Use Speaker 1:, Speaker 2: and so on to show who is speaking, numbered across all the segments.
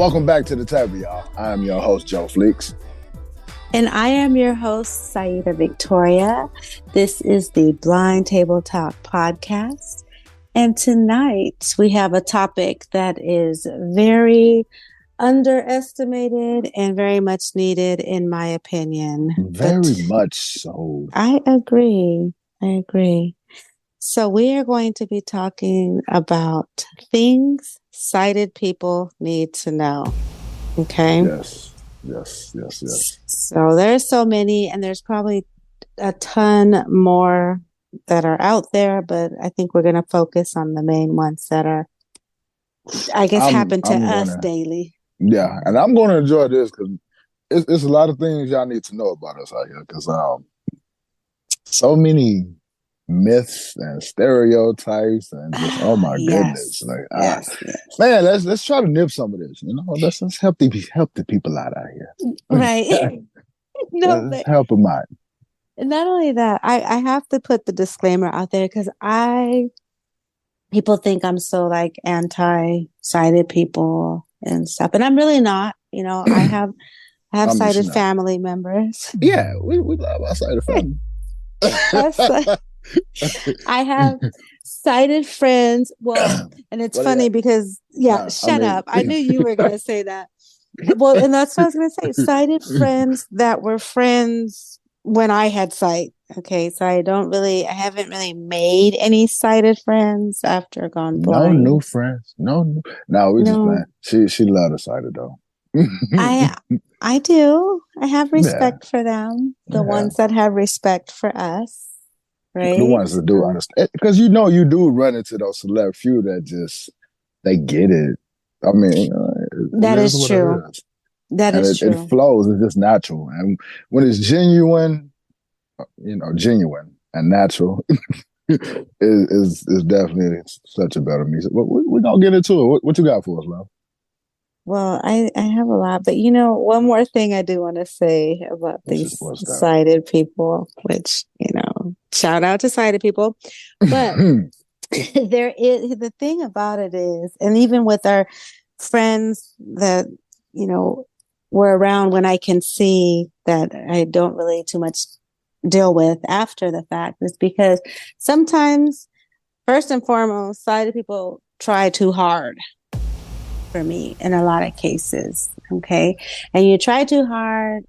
Speaker 1: Welcome back to the table, y'all. I am your host, Joe Fleeks.
Speaker 2: And I am your host, Sayyida Victoria. This is the Blind Table Talk podcast. And tonight we have a topic that is very underestimated and very much needed, in my opinion.
Speaker 1: Very much so.
Speaker 2: I agree. So we are going to be talking about things sighted people need to know. Okay?
Speaker 1: Yes.
Speaker 2: So there's so many, and there's probably a ton more that are out there, but I think we're going to focus on the main ones that are, I guess, happen to us daily.
Speaker 1: Yeah, and I'm going to enjoy this because it's a lot of things y'all need to know about us out here because so many myths and stereotypes and just goodness, man, let's try to nip some of this. Let's help the people out here,
Speaker 2: right?
Speaker 1: Let's help them out.
Speaker 2: Not only that, I have to put the disclaimer out there because people think I'm so like anti-sighted people and stuff, and I'm really not. I have sighted family members.
Speaker 1: Yeah, we love our sighted family.
Speaker 2: I have sighted friends. Well, and it's funny because shut up. I knew you were going to say that. Well, and that's what I was going to say. Sighted friends that were friends when I had sight. Okay, so I haven't really made any sighted friends after gone blind.
Speaker 1: No new friends. No, we just playing. She loved the sighted though.
Speaker 2: I do. I have respect for them. The ones that have respect for us. Right.
Speaker 1: The ones that do understand, because you do run into those select few that just they get it. I mean,
Speaker 2: that is true. That is true.
Speaker 1: It flows. It's just natural, and when it's genuine, genuine and natural, is definitely such a better music. But we're gonna get into it. What you got for us, love?
Speaker 2: Well, I have a lot, but one more thing I do want to say about these sighted people, which, shout out to sighted people. But there is, the thing about it is, and even with our friends that, were around when I can see that I don't really too much deal with after the fact, is because sometimes, first and foremost, sighted people try too hard. For me, in a lot of cases, okay? And you try too hard,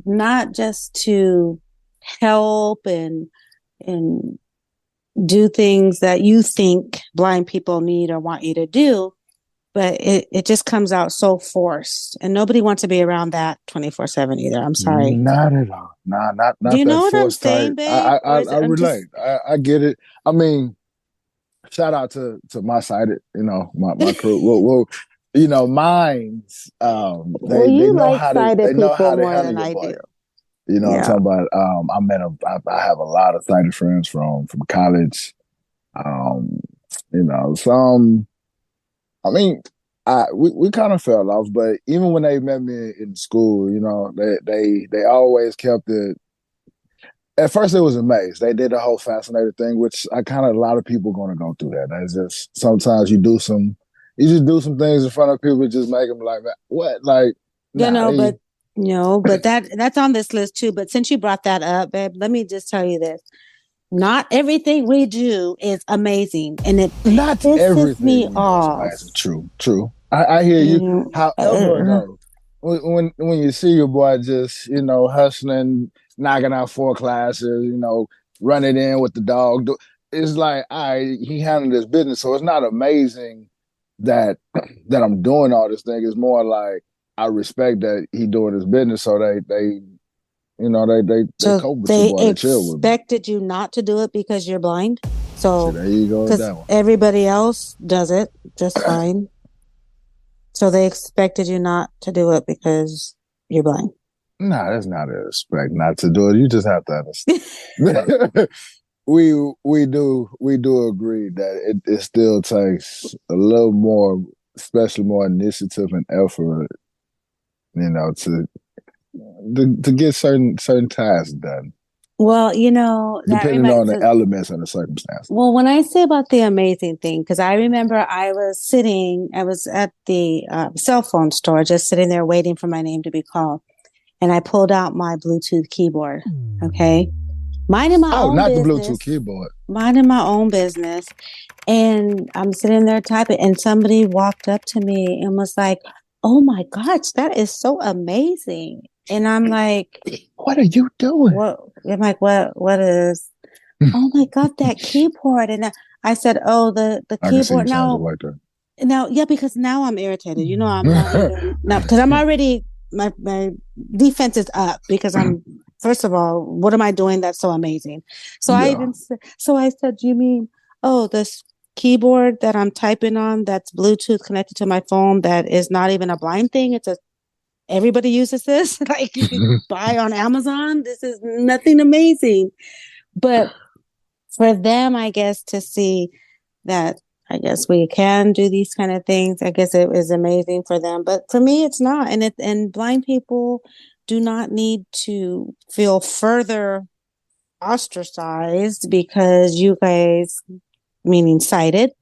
Speaker 2: not just to help and do things that you think blind people need or want you to do, but it just comes out so forced, and nobody wants to be around that 24/7 either. I'm sorry.
Speaker 1: Not at all. Nah, not.
Speaker 2: Do you
Speaker 1: that
Speaker 2: know what I'm saying,
Speaker 1: type.
Speaker 2: babe?
Speaker 1: I relate. I get it. I mean, shout out to my sighted, my crew. Well, minds, they know how to handle your boy. I'm talking about, I have a lot of sighted friends from college. Some, we kind of fell off, but even when they met me in school, they always kept it. At first it was a maze. They did the whole fascinated thing, which a lot of people going to go through that. That's just, sometimes you just do some things in front of people, just make them like, what? Like,
Speaker 2: but that's on this list too. But since you brought that up, babe, let me just tell you this. Not everything we do is amazing. And it pisses me off.
Speaker 1: True. I hear you. However, though, when you see your boy just, hustling, knocking out 4 classes, running in with the dog, it's like, he handled his business. So it's not amazing that I'm doing all this thing. Is more like I respect that he doing his business, so they cope with your boy.
Speaker 2: They expected you not to do it because you're blind. So
Speaker 1: there you go with that one.
Speaker 2: Everybody else does it just fine. So they expected you not to do it because you're blind.
Speaker 1: Nah, that's not a respect not to do it. You just have to understand. We do agree that it still takes a little more, especially more initiative and effort, to get certain tasks done.
Speaker 2: Well, you know, that
Speaker 1: depending on
Speaker 2: reminds
Speaker 1: the
Speaker 2: us.
Speaker 1: elements and the circumstances.
Speaker 2: Well, when I say about the amazing thing, because I remember I was at the cell phone store, just sitting there waiting for my name to be called. And I pulled out my Bluetooth keyboard. Okay. Minding my
Speaker 1: Oh,
Speaker 2: own
Speaker 1: not the Bluetooth
Speaker 2: business.
Speaker 1: keyboard.
Speaker 2: Minding my own business. And I'm sitting there typing, and somebody walked up to me and was like, "Oh my gosh, that is so amazing." And I'm like,
Speaker 1: "What are you doing?"
Speaker 2: What? I'm like, what is? Oh my God, that keyboard. And I said, oh, the
Speaker 1: I can see you
Speaker 2: keyboard.
Speaker 1: change it
Speaker 2: Now,
Speaker 1: right there.
Speaker 2: now, yeah, because now I'm irritated. You know, I'm not even now because I'm already my defense is up because I'm first of all, what am I doing that's so amazing? So
Speaker 1: Yeah.
Speaker 2: I said, you mean, oh, this keyboard that I'm typing on that's Bluetooth connected to my phone that is not even a blind thing. It's a everybody uses this. Like you could buy on Amazon. This is nothing amazing. But for them, I guess, to see that I guess we can do these kind of things, I guess it is amazing for them. But for me, it's not. And blind people do not need to feel further ostracized because you guys, meaning sighted,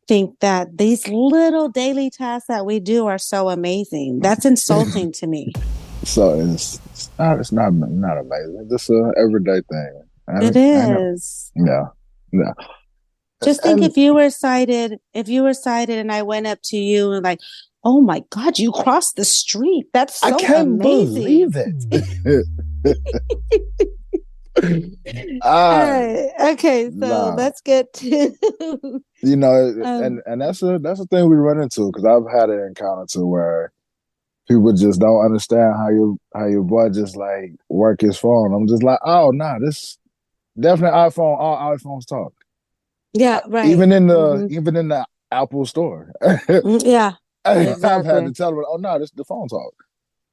Speaker 2: think that these little daily tasks that we do are so amazing. That's insulting to me.
Speaker 1: So it's not amazing. It's just a everyday thing.
Speaker 2: It
Speaker 1: I know.
Speaker 2: is.
Speaker 1: Yeah. Yeah.
Speaker 2: Just think
Speaker 1: And
Speaker 2: if you were sighted and I went up to you and like, oh my God, you crossed the street. That's
Speaker 1: I
Speaker 2: so
Speaker 1: can't
Speaker 2: amazing.
Speaker 1: believe it.
Speaker 2: All
Speaker 1: Ah,
Speaker 2: right. Okay, so
Speaker 1: nah.
Speaker 2: let's get to
Speaker 1: And
Speaker 2: um
Speaker 1: that's a thing we run into because I've had an encounter to where people just don't understand how your boy just like work his phone. I'm just like, oh nah, this definitely iPhone. All iPhones talk.
Speaker 2: yeah, right.
Speaker 1: Even in the Apple store.
Speaker 2: Yeah,
Speaker 1: I've had
Speaker 2: exactly.
Speaker 1: to tell them, oh no, this the phone talk.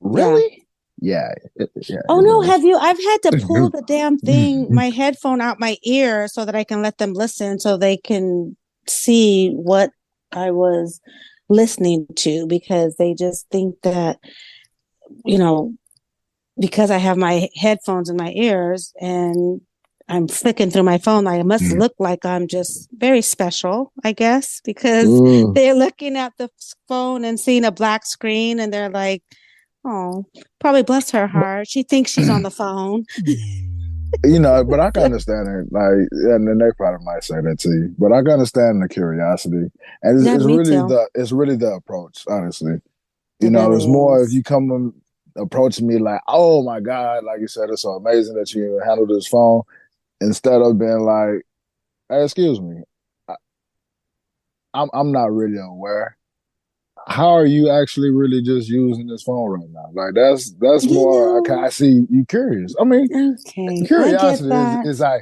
Speaker 2: Yeah.
Speaker 1: Really? Yeah, yeah,
Speaker 2: Oh
Speaker 1: it
Speaker 2: no,
Speaker 1: does.
Speaker 2: have you I've had to pull the damn thing, my headphone out my ear so that I can let them listen so they can see what I was listening to because they just think that, you know, because I have my headphones in my ears and I'm flicking through my phone, I must look like I'm just very special, I guess, because
Speaker 1: Ooh.
Speaker 2: they're looking at the phone and seeing a black screen and they're like, oh, probably bless her heart. She thinks she's on the phone.
Speaker 1: But I can understand it. Like, and then they probably might say that to you, but I can understand the curiosity, and it's,
Speaker 2: Yeah,
Speaker 1: it's
Speaker 2: me
Speaker 1: really
Speaker 2: too.
Speaker 1: the approach. Honestly,
Speaker 2: It
Speaker 1: it's
Speaker 2: really
Speaker 1: more if
Speaker 2: is.
Speaker 1: you come approaching me like, oh my god, like you said, it's so amazing that you handled this phone, instead of being like, hey, excuse me, I, I'm not really aware. How are you actually really just using this phone right now? Like that's
Speaker 2: You
Speaker 1: more.
Speaker 2: know,
Speaker 1: I see you curious. I mean,
Speaker 2: okay, I get
Speaker 1: curiosity is
Speaker 2: that.
Speaker 1: is I.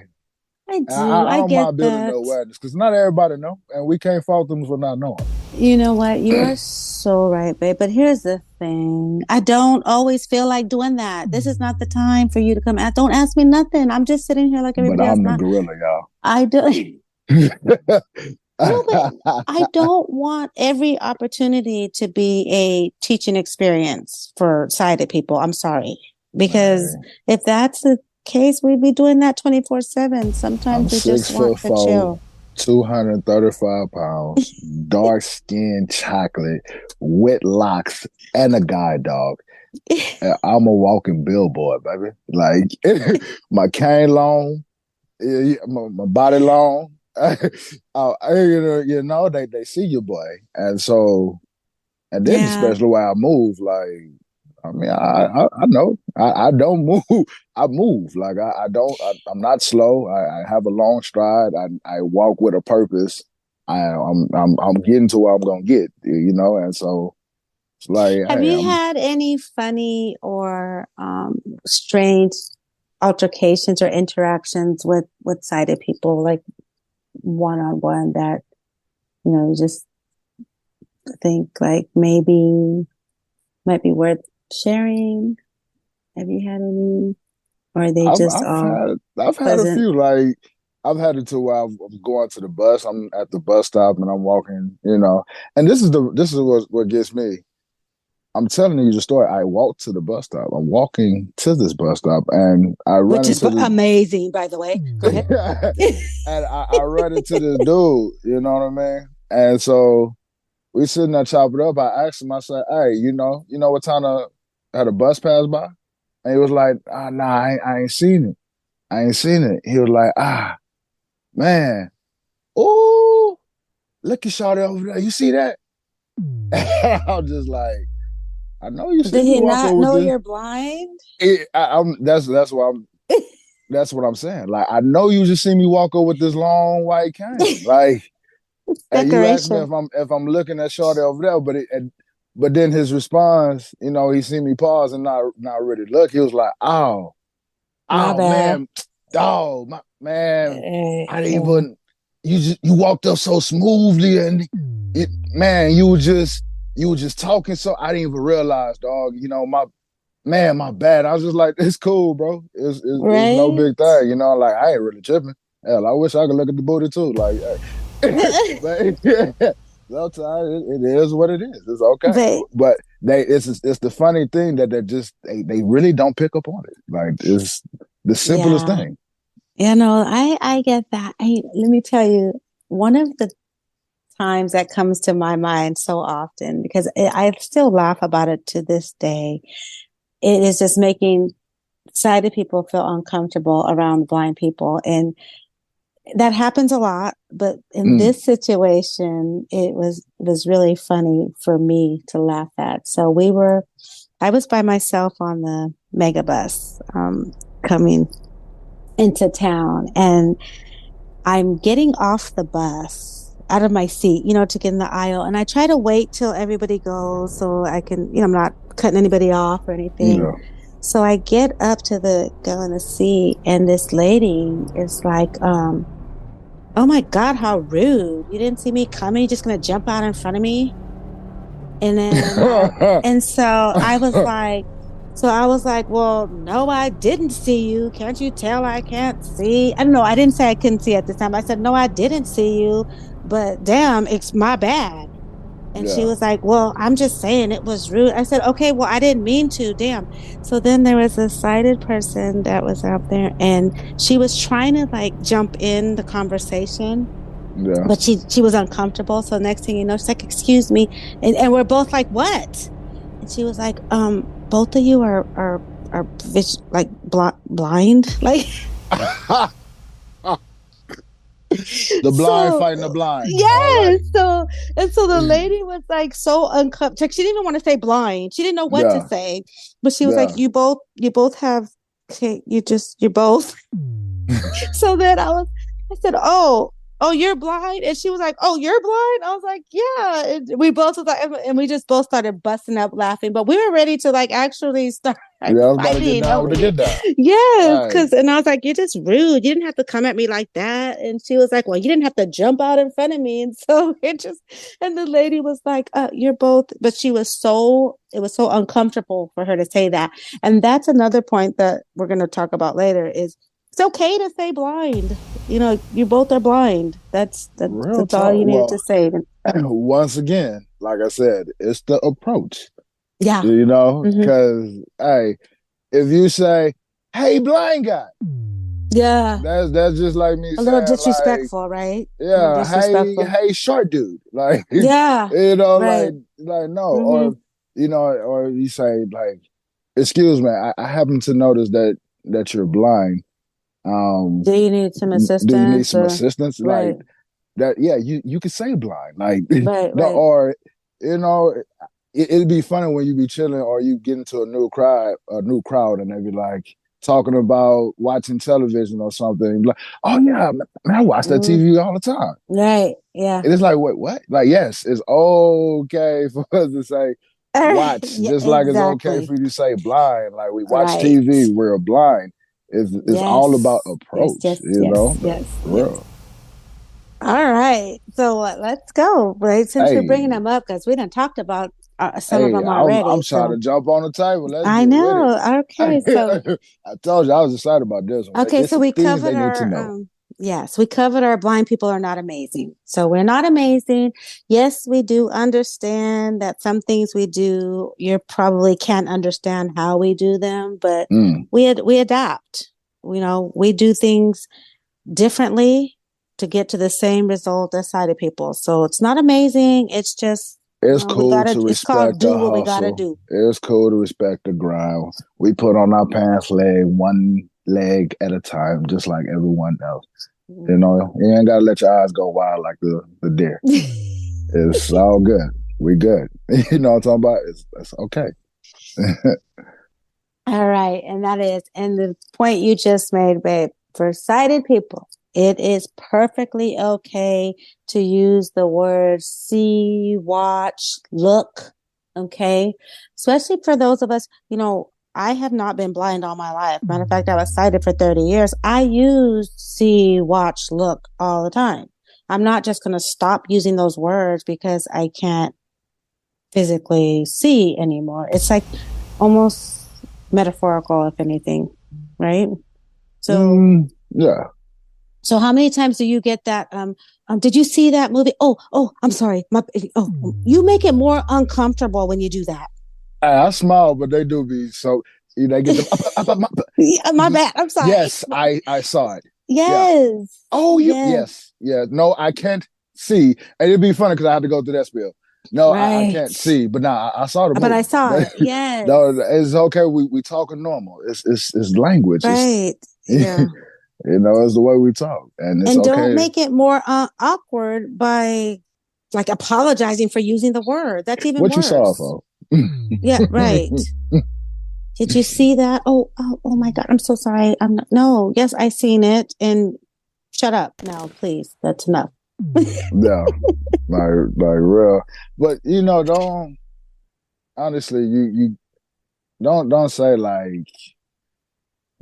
Speaker 2: I
Speaker 1: I,
Speaker 2: do.
Speaker 1: I
Speaker 2: I
Speaker 1: don't
Speaker 2: get
Speaker 1: mind building the
Speaker 2: that.
Speaker 1: awareness because not everybody know, and we can't fault them for not knowing.
Speaker 2: You know what? You are so right, babe. But here's the thing. I don't always feel like doing that. This is not the time for you to come out. Don't ask me nothing. I'm just sitting here like
Speaker 1: But
Speaker 2: everybody else.
Speaker 1: I'm the
Speaker 2: Not
Speaker 1: gorilla,
Speaker 2: I do
Speaker 1: y'all.
Speaker 2: no, but I don't want every opportunity to be a teaching experience for sighted people. I'm sorry. Because
Speaker 1: Man,
Speaker 2: if that's the case, we'd be doing that 24/7.
Speaker 1: I'm
Speaker 2: Sometimes we just
Speaker 1: six
Speaker 2: want
Speaker 1: foot
Speaker 2: to
Speaker 1: four,
Speaker 2: chill.
Speaker 1: 235 pounds, dark skin, chocolate, wet locks, and a guide dog. I'm a walking billboard, baby. Like my cane long, my body long. They see you, boy, and so, and then
Speaker 2: Yeah.
Speaker 1: especially where I move, like, I mean, I know I don't move. I move like I don't. I'm not slow. I have a long stride. I walk with a purpose. I'm getting to where I'm gonna get. And so it's like,
Speaker 2: Have
Speaker 1: hey,
Speaker 2: you had any funny or strange altercations or interactions with sighted people, like one on one, that you just think like maybe might be worth sharing? Have you had any, or are they
Speaker 1: I've
Speaker 2: just
Speaker 1: I've
Speaker 2: all
Speaker 1: had I've had a
Speaker 2: pleasant?
Speaker 1: few. Like I've had it to where I'm going to the bus. I'm at the bus stop and I'm walking. And this is what gets me. I'm telling you the story. I walked to the bus stop. I'm walking to this bus stop, and I run
Speaker 2: Which is
Speaker 1: into the
Speaker 2: amazing, by the way. Go ahead.
Speaker 1: and I run into this dude. You know what I mean? And so we sitting there chopping up. I asked him. I said, "Hey, you know what time had a bus pass by?" And he was like, "Nah, I ain't seen it. I ain't seen it." He was like, man, oh, look at Shawty over there. You see that?" I'm just like, I know you see
Speaker 2: Did
Speaker 1: me
Speaker 2: he
Speaker 1: walk
Speaker 2: not
Speaker 1: over with
Speaker 2: know
Speaker 1: this.
Speaker 2: you're blind?
Speaker 1: That's what I'm. That's what I'm saying. Like, I know you just see me walk over with this long white cane. Like,
Speaker 2: It's
Speaker 1: and you ask me
Speaker 2: decoration.
Speaker 1: if I'm looking at Shorty over there, but then his response, he see me pause and not really look. He was like,
Speaker 2: My
Speaker 1: oh
Speaker 2: bad.
Speaker 1: man, dog, my man, I didn't
Speaker 2: Yeah.
Speaker 1: even. You walked up so smoothly, and man, you were just talking so I didn't even realize, dog. My bad. I was just like, it's cool, bro. It's no
Speaker 2: Right?
Speaker 1: big thing, like I ain't really tripping. Hell, I wish I could look at the booty too. Like, hey. But sometimes it is what it is. It's okay.
Speaker 2: But
Speaker 1: But it's the funny thing that they really don't pick up on it. Like, it's the simplest
Speaker 2: yeah.
Speaker 1: thing.
Speaker 2: I get that. Let me tell you, one of the times that comes to my mind so often, because I still laugh about it to this day, it is just making sighted people feel uncomfortable around blind people. And that happens a lot, but in this situation, it was really funny for me to laugh at. So I was by myself on the megabus, coming into town, and I'm getting off the bus out of my seat, to get in the aisle. And I try to wait till everybody goes so I can, I'm not cutting anybody off or anything.
Speaker 1: Yeah.
Speaker 2: So I get up to go in the seat, and this lady is like, oh my God, how rude. You didn't see me coming. You're just going to jump out in front of me. And then, and so I was like, well, no, I didn't see you. Can't you tell I can't see? I don't know. I didn't say I couldn't see at this time. I said, no, I didn't see you, but damn, it's my bad. And she
Speaker 1: Yeah.
Speaker 2: was like, well, I'm just saying it was rude. I said, okay, well, I didn't mean to. Damn. So then there was a sighted person that was out there, and she was trying to like jump in the conversation,
Speaker 1: Yeah.
Speaker 2: but she was uncomfortable. So next thing you know, she's like, excuse me. And we're both like, what? And she was like, both of you are like blind. Like,
Speaker 1: The blind
Speaker 2: so
Speaker 1: fighting the blind. All right.
Speaker 2: yes. So the lady was like so uncomfortable. She didn't even want to say blind. She didn't know what to
Speaker 1: Yeah.
Speaker 2: say. But she was like,
Speaker 1: Yeah.
Speaker 2: you both have, okay, you're both. So then I said, oh, you're blind. And she was like, oh, you're blind. I was like, yeah. And we both was like, and we just both started busting up laughing, but we were ready to like actually start
Speaker 1: Yeah, I was about to get
Speaker 2: fighting
Speaker 1: down
Speaker 2: over
Speaker 1: with the
Speaker 2: here.
Speaker 1: get down.
Speaker 2: Yes.
Speaker 1: Right.
Speaker 2: And I was like, you're just rude. You didn't have to come at me like that. And she was like, well, you didn't have to jump out in front of me. And so and the lady was like, you're both, but it was so uncomfortable for her to say that. And that's another point that we're going to talk about later is, it's okay to say blind. You both are blind. That's
Speaker 1: Real
Speaker 2: all
Speaker 1: talk.
Speaker 2: you needed to
Speaker 1: Well,
Speaker 2: say.
Speaker 1: once again, like I said, it's the approach.
Speaker 2: Yeah.
Speaker 1: Because hey, if you say, "Hey, blind guy,"
Speaker 2: Yeah.
Speaker 1: that's just like me
Speaker 2: A little
Speaker 1: saying, like,
Speaker 2: disrespectful, right? A little
Speaker 1: yeah,
Speaker 2: disrespectful.
Speaker 1: hey, short dude, like,
Speaker 2: Yeah. Right.
Speaker 1: like no, or you say like, "Excuse me, I happen to notice that you're blind.
Speaker 2: Do you need some
Speaker 1: Do you need
Speaker 2: assistance
Speaker 1: some
Speaker 2: or
Speaker 1: assistance?" Like
Speaker 2: right?
Speaker 1: that, yeah, you could say blind, like
Speaker 2: Right.
Speaker 1: no,
Speaker 2: Right.
Speaker 1: or you know, it'd be funny when you be chilling or you get into a new crowd, and they be like talking about watching television or something. Like, oh yeah, man, I watch that TV all the time.
Speaker 2: Right. Yeah.
Speaker 1: And it's like, what? Like, yes, it's okay for us to say watch,
Speaker 2: Yeah,
Speaker 1: just like it's okay
Speaker 2: exactly.
Speaker 1: for you to say blind. Like, we watch
Speaker 2: Right.
Speaker 1: TV, we're blind. It's all about
Speaker 2: Yes. Yes.
Speaker 1: approach,
Speaker 2: Yes. Yes.
Speaker 1: like,
Speaker 2: Yes.
Speaker 1: for
Speaker 2: Yes.
Speaker 1: real.
Speaker 2: All right. So let's go. Right. Since you're bringing
Speaker 1: Hey,
Speaker 2: them up, because we done talked about some of
Speaker 1: hey,
Speaker 2: them
Speaker 1: I'm
Speaker 2: already.
Speaker 1: trying
Speaker 2: So
Speaker 1: to jump on the table. Let's
Speaker 2: I
Speaker 1: get with it.
Speaker 2: know. Okay. So
Speaker 1: I told you I was excited about this one.
Speaker 2: okay.
Speaker 1: It's
Speaker 2: So
Speaker 1: some
Speaker 2: we
Speaker 1: things
Speaker 2: covered
Speaker 1: they need to
Speaker 2: our
Speaker 1: know.
Speaker 2: Yes, we covered our blind people are not amazing. So we're not amazing. Yes, we do understand that some things we do, you probably can't understand how we do them, but we adapt. You know, we do things differently to get to the same result as sighted people. So it's not amazing. It's just
Speaker 1: it's cool to respect
Speaker 2: it's called do what we gotta
Speaker 1: hustle.
Speaker 2: do.
Speaker 1: It's cool to respect the grind. We put on our pants leg, one leg at a time, just like everyone else. You know, you ain't gotta let your eyes go wild like the deer. It's all good. We good. You know what I'm talking about? It's okay.
Speaker 2: All right. And the point you just made, babe, for sighted people, it is perfectly okay to use the words see, watch, look. Okay. Especially for those of us, you know, I have not been blind all my life. Matter of fact, I was sighted for 30 years. I used see, watch, look all the time. I'm not just going to stop using those words because I can't physically see anymore. It's like almost metaphorical, if anything, right? So,
Speaker 1: yeah.
Speaker 2: So how many times do you get that? Did you see that movie? Oh, I'm sorry. You make it more uncomfortable when you do that.
Speaker 1: I smile, but they do be so. They get them.
Speaker 2: Yeah, my bad. I'm sorry.
Speaker 1: Yes, I saw it.
Speaker 2: Yes. Yeah.
Speaker 1: Oh, yes. Yeah. No, I can't see, and it'd be funny because I had to go through that spiel. No, right. I can't see, but now I saw the movie.
Speaker 2: But I saw it. Yes.
Speaker 1: No, it's okay. We talking normal. It's language.
Speaker 2: Right. Yeah.
Speaker 1: You know, it's the way we talk, and it's okay.
Speaker 2: Don't make it more awkward by like apologizing for using the word. That's even worse. What you saw, for? Yeah, right. Did you see that? Oh my God! I'm so sorry. I'm not. No, yes, I seen it. And shut up now, please. That's enough.
Speaker 1: Yeah, like real. But you know, don't honestly, you don't say like,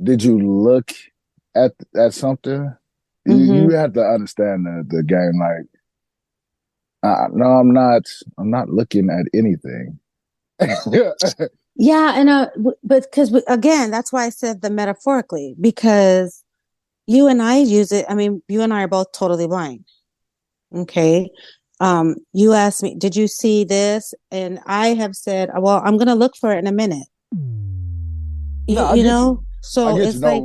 Speaker 1: did you look at something? You have to understand the game. Like, no, I'm not looking at anything.
Speaker 2: Yeah, and but because again, that's why I said the metaphorically, because you and I use it. I mean, you and I are both totally blind. Okay. You asked me, did you see this? And I have said, well, I'm going to look for it in a minit.
Speaker 1: No, you know, so it's like,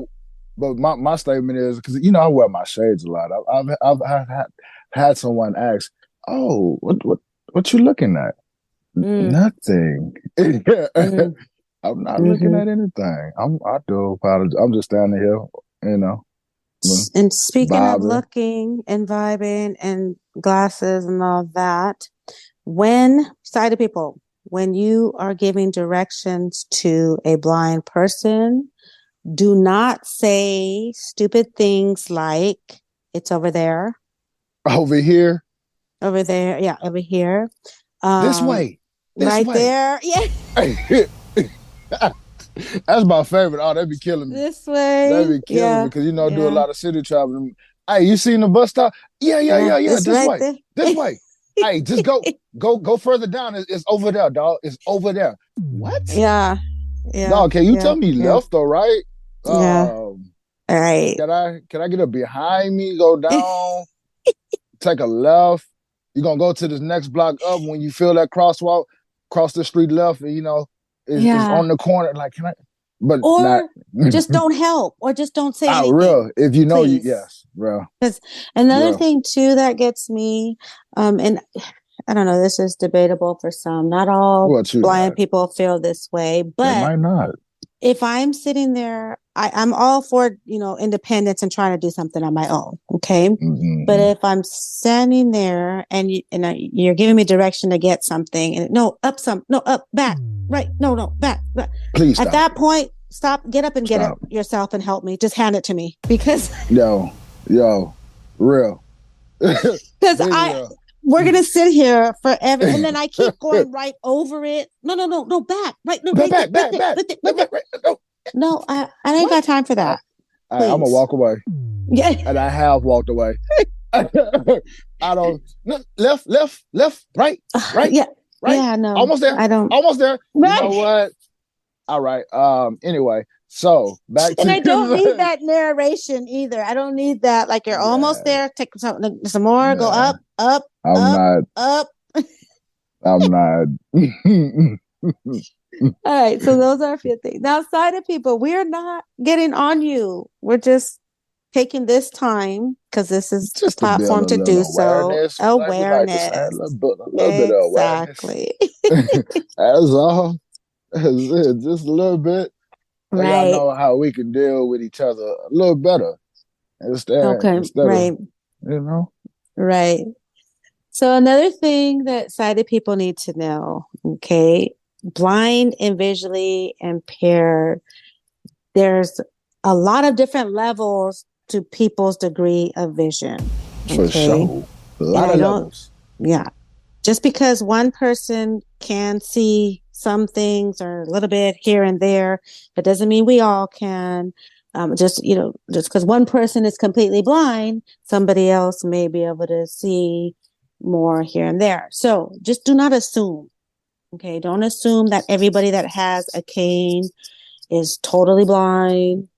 Speaker 1: but my statement is because you know I wear my shades a lot. I've had someone ask, "Oh, what you looking at?" Nothing. I'm not looking at anything. I do apologize. I'm just standing here, you know.
Speaker 2: And speaking of looking and vibing and glasses and all that, when sighted people, when you are giving directions to a blind person, do not say stupid things like it's over there.
Speaker 1: Over here.
Speaker 2: Over there. Yeah, over here.
Speaker 1: This way. This
Speaker 2: right
Speaker 1: way.
Speaker 2: There. Yeah.
Speaker 1: That's my favorite. Oh, that'd be killing me.
Speaker 2: This way.
Speaker 1: That'd be killing me because, you know, do a lot of city traveling. Hey, you seen the bus stop? Yeah. This right way. There. This way. Hey, just go further down. It's over there, dog. It's over there. What?
Speaker 2: Yeah.
Speaker 1: Dog, can you tell me left or right?
Speaker 2: Yeah. All right.
Speaker 1: Can I get a behind me? Go down. Take a left. You're gonna go to this next block up when you feel that crosswalk, cross the street left, and you know, it's on the corner. Like, can I? But
Speaker 2: or just don't help, or just don't say anything.
Speaker 1: Real. If you know, yes, real.
Speaker 2: Because another thing too that gets me, and I don't know, this is debatable for some. Not all blind people feel this way, but
Speaker 1: they might not.
Speaker 2: If I'm sitting there, I'm all for, you know, independence and trying to do something on my own. Okay. But if I'm standing there and you're giving me direction to get something and up, back, right. No, back.
Speaker 1: Please
Speaker 2: stop. At that point, get up and get it yourself and help me. Just hand it to me because
Speaker 1: yo, real.
Speaker 2: Because we're going to sit here forever. And then I keep going right over it. No, back. Right. No, back. No, I ain't got time for that.
Speaker 1: I'm going to walk away.
Speaker 2: Yeah.
Speaker 1: And I have walked away. I don't, left, right.
Speaker 2: Yeah.
Speaker 1: Right.
Speaker 2: Yeah, no.
Speaker 1: Almost there.
Speaker 2: I don't.
Speaker 1: Almost there.
Speaker 2: Right.
Speaker 1: You know what? All right. Anyway, so back
Speaker 2: And
Speaker 1: to
Speaker 2: I don't need that narration either. I don't need that. Like you're almost there. Take some more. Go
Speaker 1: Yeah.
Speaker 2: up, up,
Speaker 1: I'm
Speaker 2: up,
Speaker 1: not.
Speaker 2: up.
Speaker 1: I'm not.
Speaker 2: All right. So those are a few things. Now, sighted people, we're not getting on you. We're just taking this time because this is the
Speaker 1: Just to build
Speaker 2: platform
Speaker 1: a
Speaker 2: to do
Speaker 1: little
Speaker 2: so.
Speaker 1: awareness. Like we like to say,
Speaker 2: Awareness.
Speaker 1: a little bit of awareness.
Speaker 2: Exactly.
Speaker 1: That's all. That's it. Just a little bit. So y'all
Speaker 2: Right.
Speaker 1: know how we can deal with each other a little better
Speaker 2: Okay.
Speaker 1: instead of,
Speaker 2: Right.
Speaker 1: you know.
Speaker 2: Right. So another thing that sighted people need to know, okay, blind and visually impaired, there's a lot of different levels to people's degree of vision.
Speaker 1: For
Speaker 2: Okay.
Speaker 1: sure. A
Speaker 2: And
Speaker 1: lot
Speaker 2: I
Speaker 1: of
Speaker 2: don't,
Speaker 1: levels.
Speaker 2: yeah. Just because one person can see some things or a little bit here and there, that doesn't mean we all can. Just because one person is completely blind, somebody else may be able to see more here and there. So just do not assume. Okay, don't assume that everybody that has a cane is totally blind,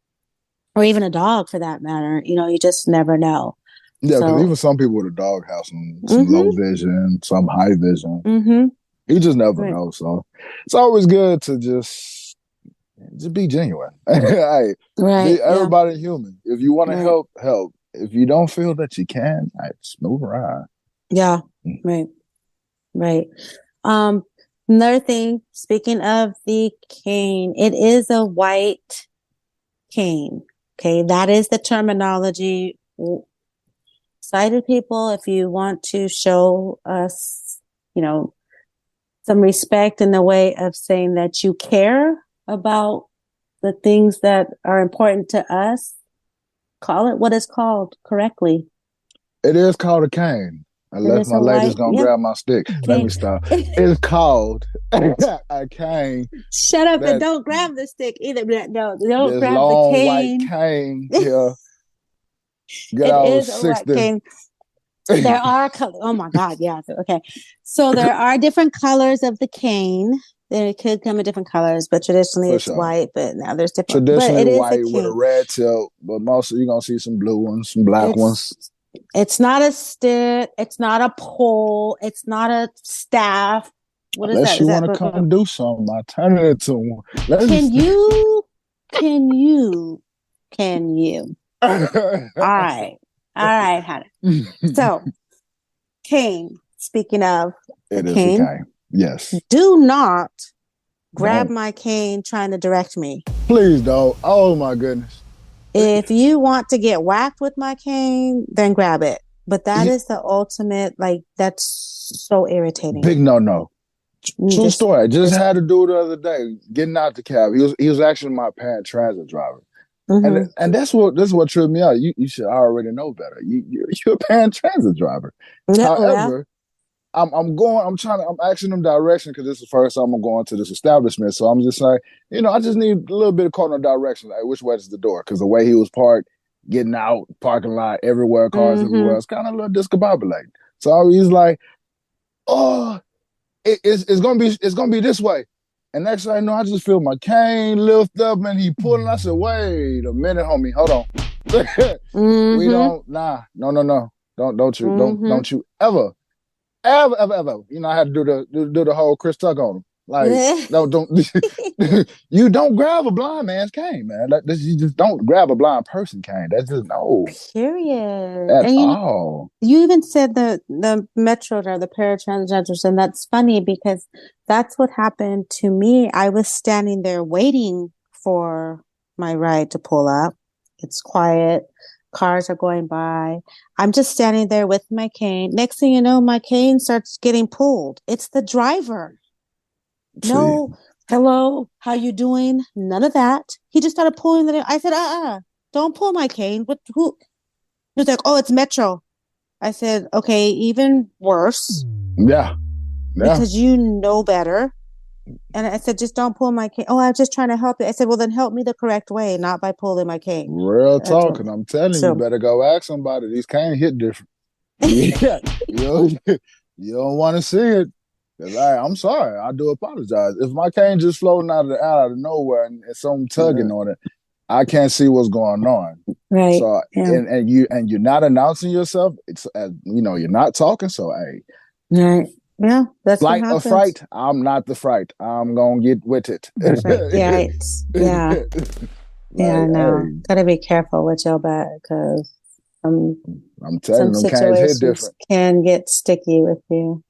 Speaker 2: or even a dog for that matter. You just never know.
Speaker 1: Yeah, because
Speaker 2: So,
Speaker 1: even some people with a dog have some low vision, some high vision.
Speaker 2: mm-hmm.
Speaker 1: You just never
Speaker 2: Right.
Speaker 1: know. So it's always good to just be genuine. Hey,
Speaker 2: Right.
Speaker 1: everybody human. If you want to
Speaker 2: Right.
Speaker 1: help, help. If you don't feel that you can, just move around.
Speaker 2: Yeah. Right. Right. Um, Another thing, speaking of the cane, it is a white cane. Okay. That is the terminology. Sighted people, if you want to show us, some respect in the way of saying that you care about the things that are important to us, call it what it's called correctly.
Speaker 1: It is called a cane.
Speaker 2: It
Speaker 1: Unless
Speaker 2: is
Speaker 1: my
Speaker 2: a
Speaker 1: lady's
Speaker 2: white,
Speaker 1: gonna
Speaker 2: yep,
Speaker 1: grab my stick. Let me
Speaker 2: cane.
Speaker 1: stop. It's called a cane.
Speaker 2: Shut up and
Speaker 1: That
Speaker 2: don't grab the stick either. No, don't
Speaker 1: this
Speaker 2: grab the
Speaker 1: long white
Speaker 2: cane.
Speaker 1: cane here. Get
Speaker 2: It
Speaker 1: all
Speaker 2: is a white
Speaker 1: 60.
Speaker 2: cane. There are colors. Oh my God. Yeah. Okay. So there are different colors of the cane. They could come in different colors, but traditionally
Speaker 1: For
Speaker 2: it's
Speaker 1: sure.
Speaker 2: white, but now there's different, but
Speaker 1: Traditionally
Speaker 2: it is a
Speaker 1: white with a
Speaker 2: cane.
Speaker 1: red tip, but mostly you're gonna see some blue ones, some black
Speaker 2: It's,
Speaker 1: ones.
Speaker 2: it's not a stick. It's not a pole. It's not a staff. What is
Speaker 1: Unless
Speaker 2: that?
Speaker 1: you
Speaker 2: Is that,
Speaker 1: want to come do something, I turn it into one.
Speaker 2: can you, can you, can you? All right. All right, honey. So, cane, speaking of a
Speaker 1: It is a
Speaker 2: cane,
Speaker 1: game. Yes.
Speaker 2: do not grab
Speaker 1: Don't.
Speaker 2: my cane trying to direct me.
Speaker 1: Please don't. Oh my goodness.
Speaker 2: If you want to get whacked with my cane, then grab it. But that is the ultimate, like, that's so irritating.
Speaker 1: Big no. True
Speaker 2: Just,
Speaker 1: story. I just had to do it the other day, getting out the cab. He was actually my parent transit driver.
Speaker 2: mm-hmm.
Speaker 1: And that's what tripped me out. You should already know better. You're a parent transit driver.
Speaker 2: Yeah, well,
Speaker 1: However, I'm asking them direction because this is the first time I'm going to this establishment. So I'm just like, I just need a little bit of corner direction. Like, which way is the door? Because the way he was parked, getting out, parking lot everywhere, cars everywhere, it's kind of a little discombobulating. So he's like, oh, it's gonna be this way. And next thing I know, I just feel my cane lift up and he pulling. I said, wait a minute, homie, hold on. We don't, no. Don't you ever ever. I had to do the whole Chris Tuck on him. Like, no, don't you don't grab a blind man's cane, man. You just don't grab a blind person cane. That's just no.
Speaker 2: period.
Speaker 1: At
Speaker 2: And
Speaker 1: all.
Speaker 2: you even said the metro driver, the paratransit, and that's funny because that's what happened to me. I was standing there waiting for my ride to pull up. It's quiet. Cars are going by. I'm just standing there with my cane. Next thing you know, my cane starts getting pulled. It's the driver. No, hello, how you doing? None of that. He just started pulling the. I said, don't pull my cane. What? Who? He was like, oh, it's Metro. I said, okay, even worse.
Speaker 1: Yeah.
Speaker 2: Because you know better. And I said, just don't pull my cane. Oh, I'm just trying to help you. I said, well, then help me the correct way, not by pulling my cane.
Speaker 1: Real talk, and I'm telling you, better go ask somebody. These canes hit different. Yeah, you don't want to see it. I'm sorry. I do apologize. If my cane just floating out of nowhere and someone tugging on it, I can't see what's going on.
Speaker 2: Right.
Speaker 1: So and you're not announcing yourself. It's you're not talking. So hey,
Speaker 2: right. Yeah, that's
Speaker 1: flight
Speaker 2: what
Speaker 1: or
Speaker 2: happens.
Speaker 1: fright. I'm not the fright. I'm gonna get with it.
Speaker 2: Right. Yeah. Yeah. Yeah. No.
Speaker 1: Hey,
Speaker 2: Gotta be careful with your back because
Speaker 1: I'm telling
Speaker 2: some
Speaker 1: you, them canes hit
Speaker 2: situations
Speaker 1: different.
Speaker 2: can get sticky with you.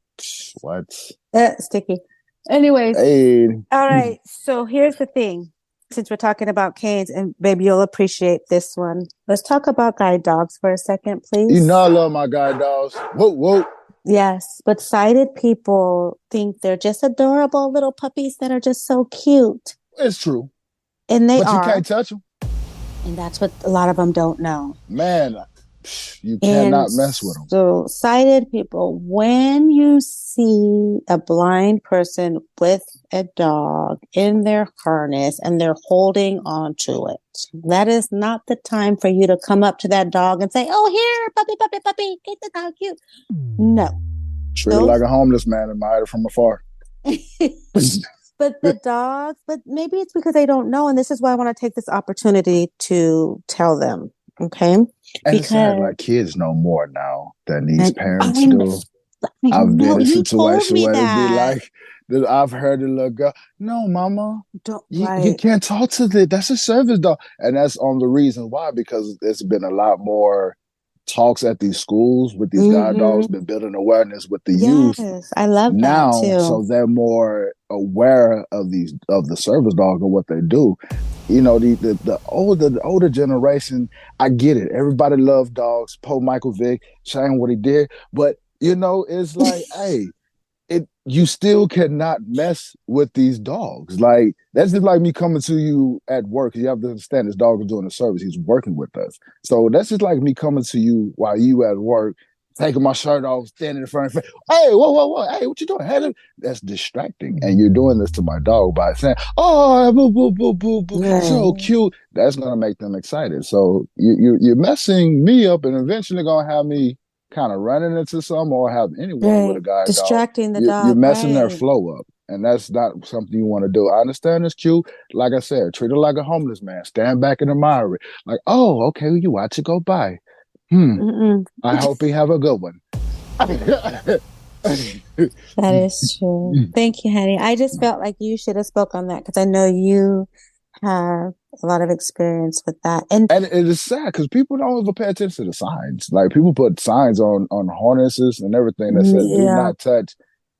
Speaker 1: What?
Speaker 2: Sticky. Anyways,
Speaker 1: Hey.
Speaker 2: all right. So here's the thing. Since we're talking about canes, and baby, you'll appreciate this one. Let's talk about guide dogs for a second, please.
Speaker 1: You know I love my guide dogs. Whoa, whoa.
Speaker 2: Yes, but sighted people think they're just adorable little puppies that are just so cute.
Speaker 1: It's true.
Speaker 2: And they
Speaker 1: but
Speaker 2: are.
Speaker 1: You can't touch them.
Speaker 2: And that's what a lot of them don't know.
Speaker 1: Man, you cannot mess with them.
Speaker 2: So sighted people, when you see a blind person with a dog in their harness and they're holding on to it, that is not the time for you to come up to that dog and say, oh, here, puppy, puppy, puppy, get the dog cute. No.
Speaker 1: Treat it like a homeless man, admire it from afar.
Speaker 2: But the dogs, but maybe it's because they don't know. And this is why I want to take this opportunity to tell them. Okay.
Speaker 1: And it's sad, like kids know more now than these parents do. I've been in a situation where it'd be like, I've heard the little girl, no, mama, you can't talk to that. That's a service dog. And that's on the reason why, because there's been a lot more talks at these schools with these guide dogs, been building awareness with the youth.
Speaker 2: I love
Speaker 1: now,
Speaker 2: that too.
Speaker 1: So they're more aware of the service dog and what they do. The older generation, I get it. Everybody loved dogs. Poe Michael Vick, saying what he did, but it's like, hey, you still cannot mess with these dogs. Like, that's just like me coming to you at work. You have to understand this dog is doing a service. He's working with us. So that's just like me coming to you while you at work, taking my shirt off, standing in front of me. Hey, whoa. Hey, what you doing? Hey, that's distracting. And you're doing this to my dog by saying, oh, boo, boo, boo, boo, boo. So cute. That's going to make them excited. So you're messing me up and eventually going to have me kind of running into some or have anyone with a guide
Speaker 2: distracting
Speaker 1: dog.
Speaker 2: The dog.
Speaker 1: You're messing their flow up. And that's not something you want to do. I understand it's cute. Like I said, treat it like a homeless man. Stand back and admire it. Like, oh, okay, you watch it go by. I hope he have a good one.
Speaker 2: That is true. Thank you, honey. I just felt like you should have spoke on that because I know you have a lot of experience with that. And
Speaker 1: it is sad because people don't ever pay attention to the signs. Like, people put signs on harnesses and everything that says do not touch.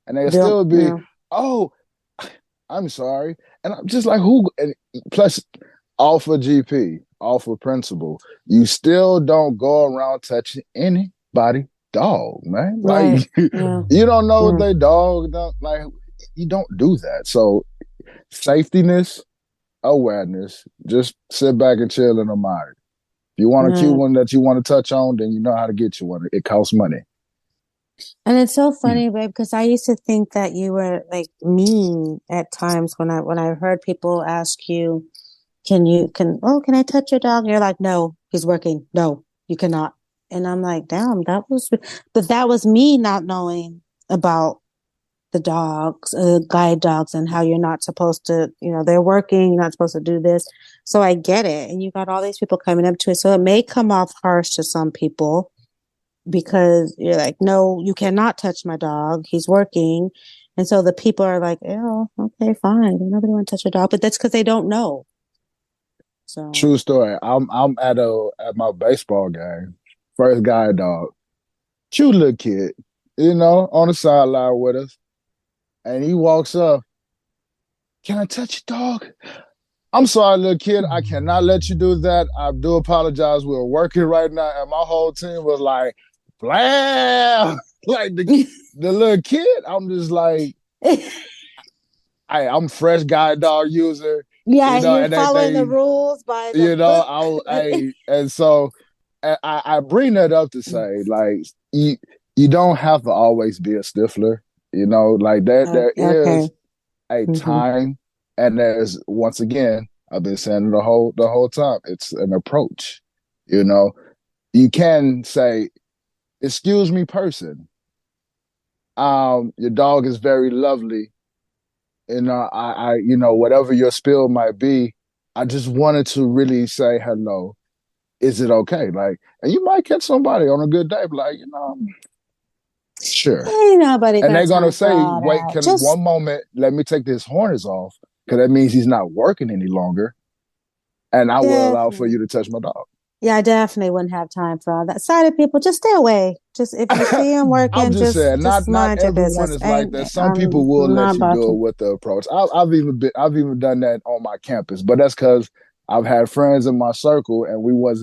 Speaker 1: And they still be, oh, I'm sorry. And I'm just like, who? And plus, Alpha GP, Alpha Principle, you still don't go around touching anybody dog, man. Like, you don't know what they dog, like, you don't do that. So, safetyness, awareness, just sit back and chill and admire it. If you want a cute one that you want to touch on, then you know how to get you one. It costs money.
Speaker 2: And it's so funny, babe, because I used to think that you were like mean at times when I heard people ask you, can I touch your dog? And you're like, no, he's working. No, you cannot. And I'm like, damn, that was me not knowing about the dogs, guide dogs, and how you're not supposed to, they're working, you're not supposed to do this. So I get it. And you got all these people coming up to it. So it may come off harsh to some people because you're like, no, you cannot touch my dog. He's working. And so the people are like, oh, okay, fine. Nobody want to touch your dog. But that's because they don't know. So
Speaker 1: true story. I'm at my baseball game. First guide dog. Cute little kid, on the sideline with us. And he walks up. Can I touch your dog? I'm sorry, little kid. I cannot let you do that. I do apologize. We're working right now. And my whole team was like, blam. Like the little kid, I'm just like, I'm fresh guide dog user.
Speaker 2: Yeah, you're following the rules by the
Speaker 1: and so I bring that up to say, like, you don't have to always be a stiffler, like that. There is a time, and there's, once again, I've been saying it the whole time, it's an approach. You can say, excuse me, person, your dog is very lovely. Whatever your spill might be, I just wanted to really say hello. Is it okay? Like, and you might catch somebody on a good day, like, sure.
Speaker 2: Ain't nobody
Speaker 1: And
Speaker 2: got
Speaker 1: they're gonna
Speaker 2: time for
Speaker 1: say,
Speaker 2: all
Speaker 1: wait,
Speaker 2: that.
Speaker 1: can one moment, let me take this harness off, because that means he's not working any longer. And I will allow for you to touch my dog.
Speaker 2: Yeah, I definitely wouldn't have time for all that. Sighted people, just stay away. Just if you see them working,
Speaker 1: I'm just saying,
Speaker 2: just
Speaker 1: not
Speaker 2: mind your
Speaker 1: everyone
Speaker 2: business.
Speaker 1: is like that. Some
Speaker 2: I'm
Speaker 1: people will
Speaker 2: not
Speaker 1: let you
Speaker 2: about
Speaker 1: do it
Speaker 2: to.
Speaker 1: with the approach. I've even done that on my campus, but that's because I've had friends in my circle, and we were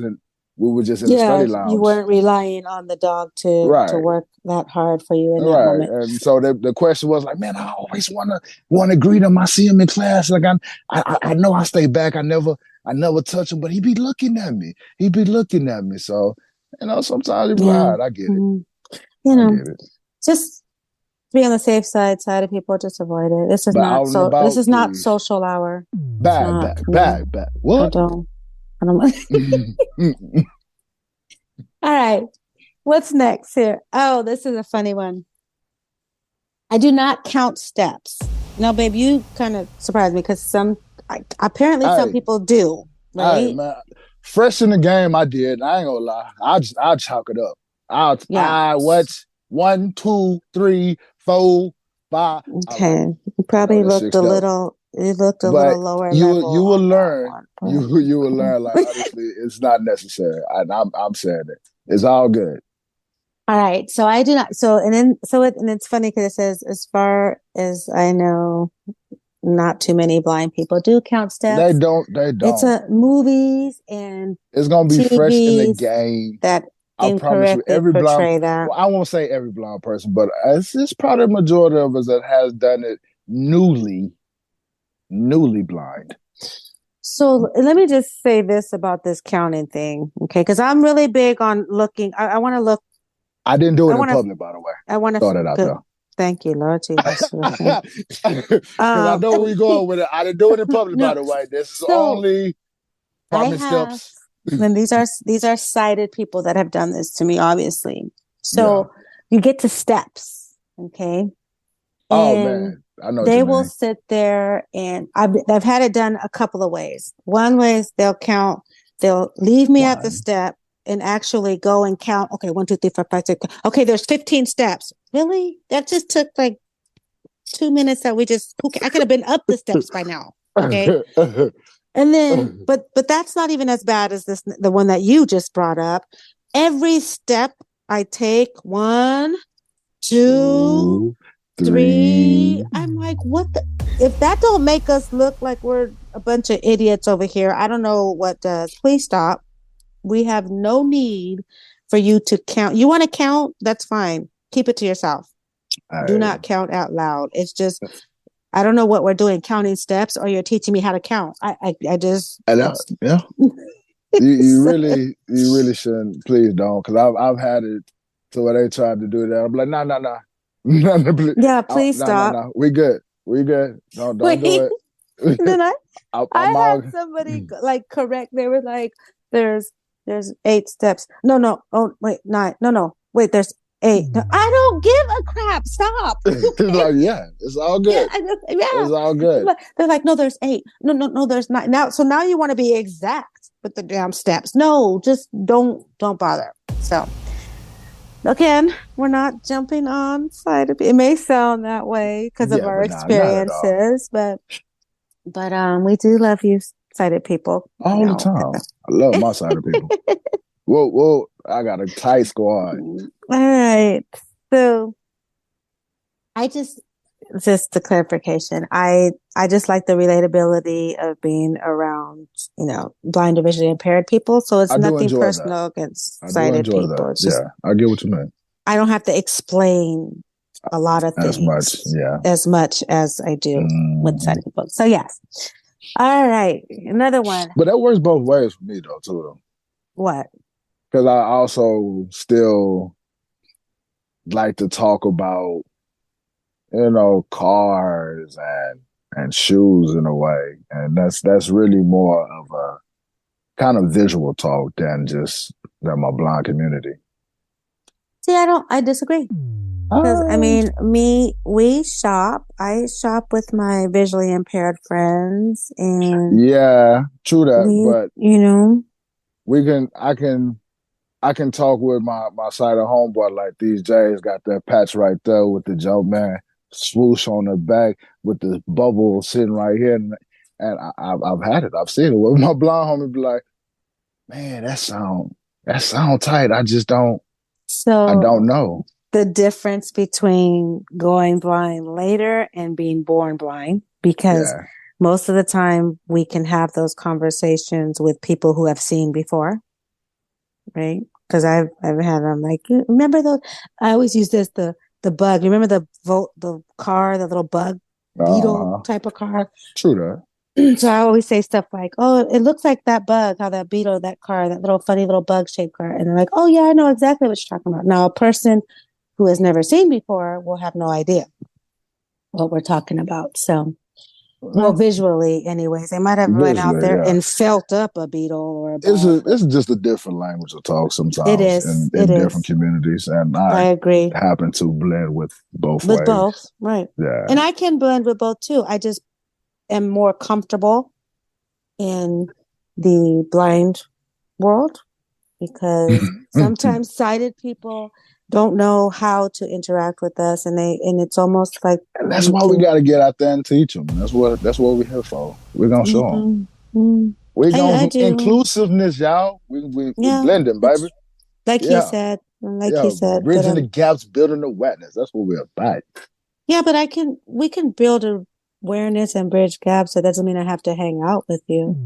Speaker 1: just in the
Speaker 2: Yeah,
Speaker 1: study
Speaker 2: you
Speaker 1: lounge.
Speaker 2: weren't relying on the dog to
Speaker 1: Right.
Speaker 2: work that hard for you in that
Speaker 1: Right.
Speaker 2: moment.
Speaker 1: And so the question was like, man, I always wanna greet him. I see him in class. Like I know I stay back. I never touch him, but he be looking at me. He be looking at me. So, sometimes you be like,
Speaker 2: Yeah.
Speaker 1: all right, I get it.
Speaker 2: You
Speaker 1: I
Speaker 2: know,
Speaker 1: get it.
Speaker 2: just be on the safe side of people, just avoid it. This is
Speaker 1: But
Speaker 2: not
Speaker 1: out and
Speaker 2: this
Speaker 1: about,
Speaker 2: is not
Speaker 1: please.
Speaker 2: social hour. It's
Speaker 1: Bag,
Speaker 2: not
Speaker 1: bag,
Speaker 2: for me.
Speaker 1: bag, bag.
Speaker 2: I
Speaker 1: What?
Speaker 2: don't All right. What's next here? Oh, this is a funny one. I do not count steps. No, babe, you kind of surprised me because apparently some people do,
Speaker 1: Hey,
Speaker 2: right?
Speaker 1: man. Fresh in the game, I did. I ain't gonna lie. I'll chalk it up.
Speaker 2: Yeah.
Speaker 1: What? 1, 2, 3, 4, 5. All right.
Speaker 2: Okay. You
Speaker 1: I know
Speaker 2: probably
Speaker 1: this
Speaker 2: looked
Speaker 1: six
Speaker 2: a
Speaker 1: step.
Speaker 2: little
Speaker 1: But
Speaker 2: lower
Speaker 1: you
Speaker 2: level
Speaker 1: will
Speaker 2: on that
Speaker 1: learn.
Speaker 2: one.
Speaker 1: You will learn. Like, honestly, it's not necessary. I'm saying it. It's all good.
Speaker 2: All right. So I do not. And it's funny because it says, as far as I know, not too many blind people do count
Speaker 1: They
Speaker 2: steps.
Speaker 1: don't. They
Speaker 2: It's
Speaker 1: don't.
Speaker 2: movies and
Speaker 1: It's gonna be fresh in the
Speaker 2: TVs
Speaker 1: game.
Speaker 2: that
Speaker 1: I promise you,
Speaker 2: incorrectly
Speaker 1: every blind,
Speaker 2: portray that.
Speaker 1: well, I won't say every blind person, but it's probably the majority of us that has done it newly blind.
Speaker 2: So let me just say this about this counting thing, okay? Because I'm really big on looking. I want to look.
Speaker 1: I didn't do it
Speaker 2: I
Speaker 1: in
Speaker 2: want to.
Speaker 1: public, by the way.
Speaker 2: I want
Speaker 1: Throw
Speaker 2: to.
Speaker 1: that out
Speaker 2: Good.
Speaker 1: there.
Speaker 2: Thank you, Lord Jesus.
Speaker 1: Because I know where you're going with it. I didn't do it in public, by
Speaker 2: No.
Speaker 1: the way. This is
Speaker 2: So
Speaker 1: only
Speaker 2: I
Speaker 1: apartment
Speaker 2: have,
Speaker 1: steps.
Speaker 2: and these are sighted people that have done this to me, obviously.
Speaker 1: Yeah.
Speaker 2: So you get to steps, okay?
Speaker 1: Oh
Speaker 2: And
Speaker 1: man, I know what you
Speaker 2: they will
Speaker 1: mean.
Speaker 2: sit there, and I've had it done a couple of ways. One way is they'll leave me at the step and actually go and count. Okay, 1, 2, 3, 4, 5, 6. Okay, there's 15 steps. Really? That just took like 2 minutes that I could have been up the steps by now. Okay. And then, but that's not even as bad as the one that you just brought up. Every step I take, 1, 2, 3. I'm like, what the? If that don't make us look like we're a bunch of idiots over here, I don't know what does. Please stop. We have no need for you to count. You want to count? That's fine. Keep it to yourself. Do not count out loud. It's just, I don't know what we're doing, counting steps, or you're teaching me how to count. I just,
Speaker 1: yeah. You really shouldn't. Please don't, because I've had it to where they tried to do that. I'm like, no.
Speaker 2: Yeah, please stop.
Speaker 1: No. We good. Don't do it.
Speaker 2: Then I had
Speaker 1: all...
Speaker 2: somebody like correct. They were like, there's 8 steps. No. Oh, wait, 9. No. Wait, there's 8. No, I don't give a crap. Stop.
Speaker 1: Like, yeah, it's all good. Yeah, it's all good.
Speaker 2: They're like, no, there's 8. No, there's 9. Now you want to be exact with the damn steps. No, just don't bother. So again, we're not jumping on side of it. May sound that way because of our experiences, but we do love you, sighted people.
Speaker 1: All the time. I love my sighted people. Whoa, I got a tight squad.
Speaker 2: All right. So I just a clarification. I just like the relatability of being around, blind or visually impaired people. So it's nothing personal against sighted people.
Speaker 1: It's just, I get what you mean.
Speaker 2: I don't have to explain a lot of things as much as I do with sighted people. So yes. All right. Another one.
Speaker 1: But that works both ways for me though, too.
Speaker 2: What?
Speaker 1: Because I also still like to talk about, cars and shoes in a way. And that's really more of a kind of visual talk than just my blind community.
Speaker 2: See, I disagree. Because I mean, we shop. I shop with my visually impaired friends, and
Speaker 1: yeah, true that.
Speaker 2: we,
Speaker 1: But
Speaker 2: you know,
Speaker 1: we can, I can talk with my side of homeboy like these J's got that patch right there with the Joe man swoosh on the back with the bubble sitting right here, and I've had it. I've seen it. With my blind homie be like, man, that sound tight. I
Speaker 2: so
Speaker 1: don't know.
Speaker 2: the difference between going blind later and being born blind, because
Speaker 1: Yeah.
Speaker 2: most of the time we can have those conversations with people who have seen before, right? Because I've had them like, remember those? I always use the bug. You remember the car, the little bug beetle type of car?
Speaker 1: True that.
Speaker 2: So I always say stuff like, "Oh, it looks like that bug, how that beetle, that car, that little funny little bug shaped car," and they're like, "Oh yeah, I know exactly what you're talking about." Now, a person who has never seen before will have no idea what we're talking about. So, well, visually, anyways, they might have went out there and felt up a beetle or a bug.
Speaker 1: It's just a different language to talk
Speaker 2: It
Speaker 1: sometimes
Speaker 2: is.
Speaker 1: in
Speaker 2: It
Speaker 1: different
Speaker 2: is.
Speaker 1: communities, and
Speaker 2: I
Speaker 1: I
Speaker 2: agree.
Speaker 1: happen to blend with both
Speaker 2: With
Speaker 1: ways.
Speaker 2: both, right?
Speaker 1: Yeah.
Speaker 2: And I can blend with both too. I just am more comfortable in the blind world because sometimes sighted people don't know how to interact with us, and it's almost like
Speaker 1: And that's why we got to get out there and teach them. That's what we're here for. We're gonna show them.
Speaker 2: Mm-hmm.
Speaker 1: We're going
Speaker 2: I
Speaker 1: some
Speaker 2: do.
Speaker 1: inclusiveness, y'all. We
Speaker 2: Yeah,
Speaker 1: blending, baby.
Speaker 2: it's like you
Speaker 1: Yeah,
Speaker 2: said,
Speaker 1: yeah.
Speaker 2: but
Speaker 1: Bridging the gaps, building the wetness. That's what we're about.
Speaker 2: yeah, but we can build awareness and bridge gaps. So that doesn't mean I have to hang out with you.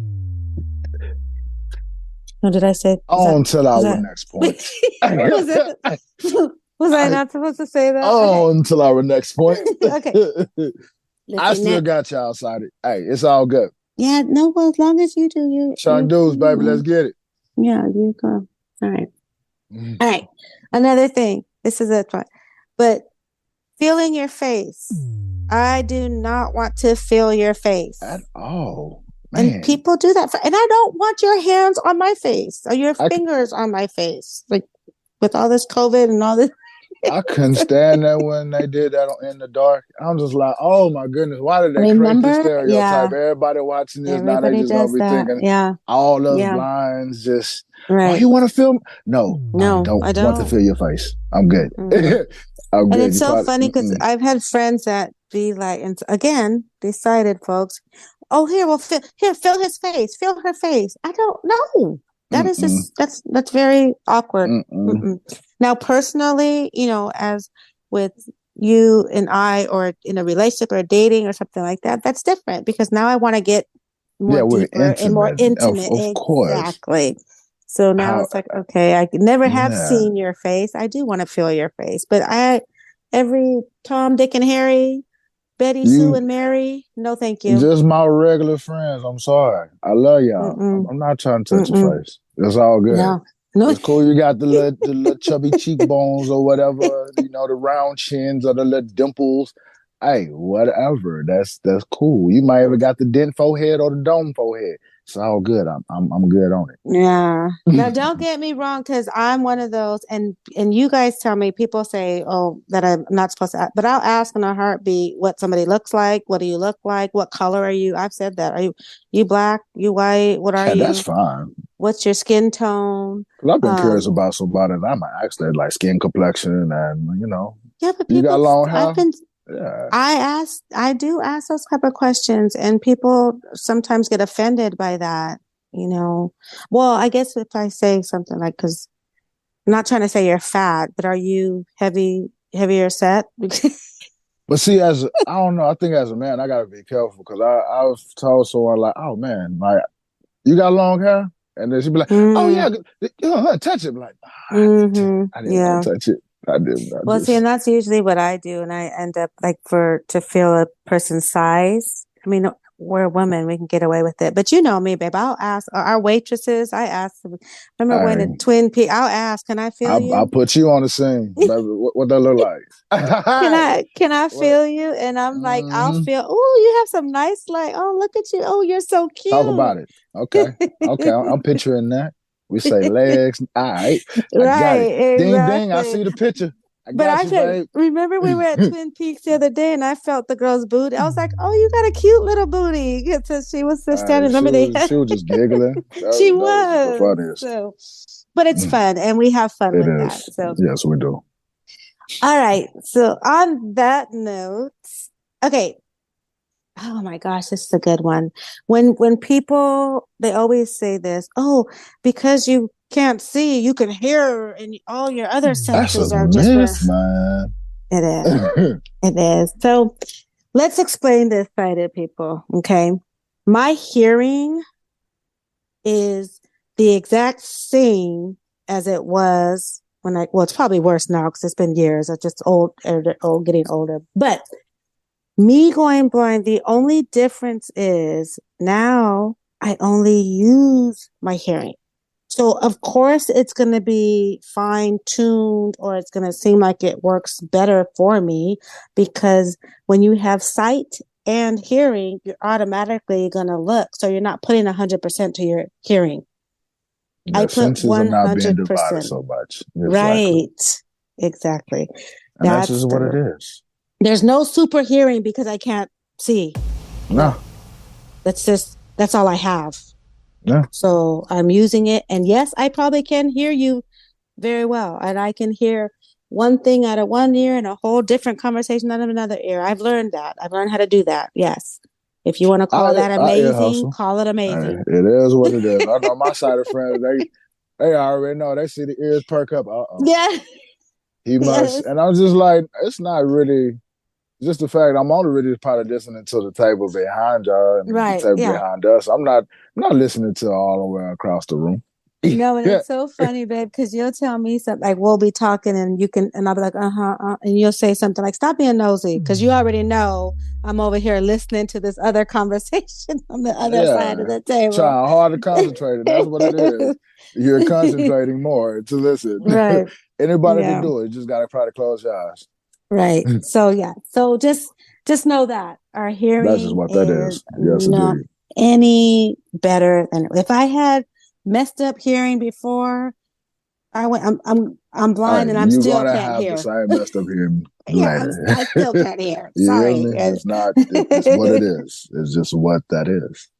Speaker 2: No, did I say?
Speaker 1: On to our next point.
Speaker 2: Was it? Was I not supposed to say that?
Speaker 1: On to our next point.
Speaker 2: Okay.
Speaker 1: I still got y'all excited. Hey, it's all good.
Speaker 2: Yeah, no, well, as long as you do,
Speaker 1: Shark dudes, baby, let's get it.
Speaker 2: Yeah, you go. All right. All right. Another thing. This is it. But feeling your face. I do not want to feel your face
Speaker 1: at all. Man.
Speaker 2: And people do that. And I don't want your hands on my face or your fingers on my face. Like with all this COVID and all this.
Speaker 1: I couldn't stand that when they did that in the dark. I'm just like, oh my goodness, why did they create this stereotype? Yeah. Everybody watching this now, they just gonna be thinking, all those blinds just. Right. Oh, you want to film? No, I don't want to feel your face. I'm good. Mm-hmm. I'm good.
Speaker 2: And it's so funny because I've had friends that be like, and again, decided folks. Oh, here, well, feel his face, feel her face. I don't know. That is just that's very awkward. Now, personally, as with you and I, or in a relationship or dating or something like that, that's different because now I want to get more deeper and more intimate.
Speaker 1: Of course.
Speaker 2: Exactly. So now it's like, okay, I never have seen your face. I do want to feel your face, but every Tom, Dick, and Harry, Betty, Sue, and Mary, no, thank you.
Speaker 1: Just my regular friends. I'm sorry. I love y'all. I'm not trying to touch your face. It's all good. No. It's cool. You got the little chubby cheekbones or whatever, the round chins or the little dimples. Hey, whatever. That's cool. You might have got the dent forehead or the dome forehead. It's all good. I'm good on it.
Speaker 2: Yeah. Now, don't get me wrong, because I'm one of those, and you guys tell me, people say, oh, that I'm not supposed to, but I'll ask in a heartbeat what somebody looks like. What do you look like? What color are you? I've said that. Are you black? You white? What are you?
Speaker 1: That's fine.
Speaker 2: What's your skin tone?
Speaker 1: Because I've been curious about somebody, and I might ask that, like skin complexion, and
Speaker 2: Yeah, but
Speaker 1: you got long hair.
Speaker 2: Yeah. I do ask those type of questions, and people sometimes get offended by that, Well, I guess if I say something like, because I'm not trying to say you're fat, but are you heavier set?
Speaker 1: But see, I don't know, I think as a man, I got to be careful because I've told someone like, oh man, like, you got long hair? And then she'd be like, oh yeah, touch it. I'm like, I didn't want to touch it.
Speaker 2: Well, see, and that's usually what I do, and I end up like to feel a person's size. I mean, we're women, we can get away with it, but you know me, babe. I'll ask our waitresses. I asked. Remember when at Twin Peaks? I'll ask, "Can I feel you?"
Speaker 1: I'll put you on the scene, baby. What that look like?
Speaker 2: Can I feel you? And I'm like, I'll feel. Oh, you have some nice, like. Oh, look at you. Oh, you're so cute.
Speaker 1: Talk about it. Okay. I'm picturing that. We say legs. All right. I got it. Exactly. Ding, ding. I see the picture.
Speaker 2: But I could remember we were at Twin Peaks the other day, and I felt the girl's booty. I was like, "Oh, you got a cute little booty." Because she was standing. Remember
Speaker 1: she was just giggling.
Speaker 2: She was the funniest. So, but it's fun, and we have fun with that. So
Speaker 1: yes, we do.
Speaker 2: All right. So on that note, okay. Oh my gosh, this is a good one. When people, they always say this, oh, because you can't see, you can hear, and all your other senses are just
Speaker 1: man.
Speaker 2: It is. It is. So let's explain this sighted people. Okay. My hearing is the exact same as it was when it's probably worse now because it's been years. I'm just getting older. But me going blind, the only difference is now I only use my hearing. So, of course, it's going to be fine-tuned, or it's going to seem like it works better for me, because when you have sight and hearing, you're automatically going to look. So you're not putting 100% to your hearing.
Speaker 1: I put 100%. Are not being divided so much.
Speaker 2: Exactly. Right. Exactly.
Speaker 1: And that's just what it is.
Speaker 2: There's no super hearing because I can't see.
Speaker 1: No.
Speaker 2: That's all I have.
Speaker 1: Yeah.
Speaker 2: So I'm using it. And yes, I probably can hear you very well. And I can hear one thing out of one ear and a whole different conversation out of another ear. I've learned that. I've learned how to do that. Yes. If you want to call that amazing, call it amazing.
Speaker 1: It is what it is. I know my side of friends, they already know. They see the ears perk up.
Speaker 2: Yeah.
Speaker 1: He must. Yes. And I was just like, it's not really just the fact I'm only really probably listening to the table behind y'all and the table behind us. I'm not listening to all the way across the room.
Speaker 2: No, and it's so funny, babe, because you'll tell me something like we'll be talking and I'll be like, and you'll say something like, stop being nosy, because you already know I'm over here listening to this other conversation on the other side of the table.
Speaker 1: Trying hard to concentrate. That's what it is. You're concentrating more to listen.
Speaker 2: Right.
Speaker 1: Anybody can do it. You just got to try to close your eyes.
Speaker 2: Right. So So just know that our hearing
Speaker 1: that's just what that is. Yes,
Speaker 2: not
Speaker 1: indeed.
Speaker 2: Any better than if I had messed up hearing before I'm blind and I'm still can't hear.
Speaker 1: The same messed up hearing later.
Speaker 2: I still can't hear. Sorry.
Speaker 1: It's not. It's what it is. It's just what that is.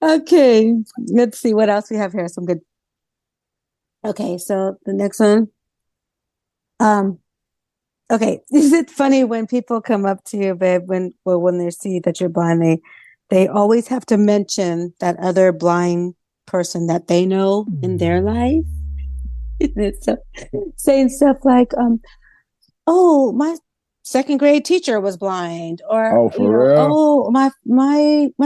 Speaker 2: Okay. Let's see what else we have here. Some good. Okay. So the next one. Okay, is it funny when people come up to you, babe, when they see that you're blind, they always have to mention that other blind person that they know in their life? So, saying stuff like, "Oh, my second grade teacher was blind," or
Speaker 1: real?
Speaker 2: "Oh, my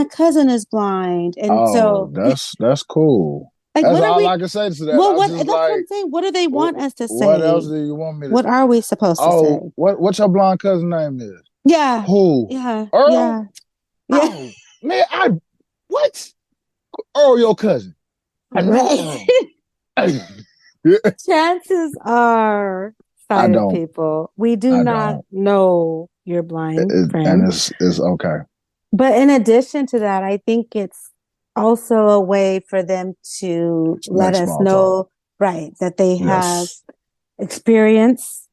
Speaker 2: cousin is blind," and so
Speaker 1: that's cool.
Speaker 2: Like,
Speaker 1: that's all I can say to that.
Speaker 2: Well, that's what I'm saying. What do they want us to say?
Speaker 1: What else do you want me to
Speaker 2: What are we supposed to say?
Speaker 1: What's your blind cousin name is?
Speaker 2: Yeah.
Speaker 1: Who?
Speaker 2: Yeah.
Speaker 1: Earl? Yeah. Oh, man, what? Earl, your cousin.
Speaker 2: Right. Chances are, sighted people, we do not know your blind friend.
Speaker 1: And it's okay.
Speaker 2: But in addition to that, I think it's also a way for them to let us know, right, that they have experience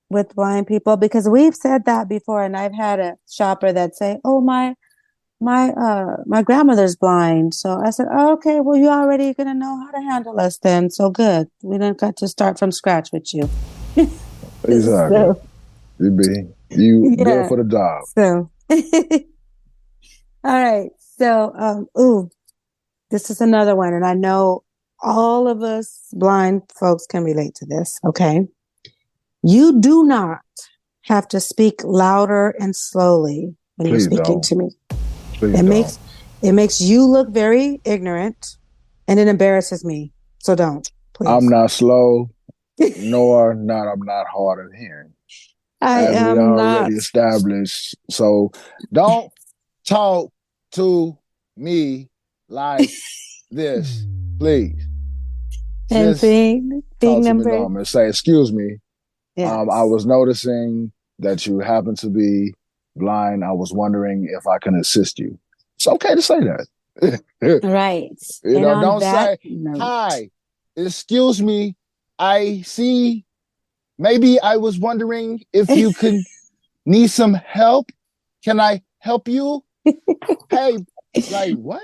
Speaker 2: with blind people, because we've said that before. And I've had a shopper that say, "Oh, my grandmother's blind." So I said, "Oh, okay, well, you're already going to know how to handle us then. So good. We don't got to start from scratch with you."
Speaker 1: Exactly. So, you good for the job.
Speaker 2: So, all right. So, this is another one. And I know all of us blind folks can relate to this. Okay. You do not have to speak louder and slowly when you're speaking to me. It makes you look very ignorant, and it embarrasses me. So don't, please.
Speaker 1: I'm not slow, I'm not hard of hearing.
Speaker 2: I am already
Speaker 1: established. So don't talk to me like this, please.
Speaker 2: And being number,
Speaker 1: say, "Excuse me. Yes. I was noticing that you happen to be blind. I was wondering if I can assist you." It's okay to say that.
Speaker 2: Right.
Speaker 1: Don't say, "Hi, excuse me. I see maybe I was wondering if you could need some help. Can I help you? Hey, like what?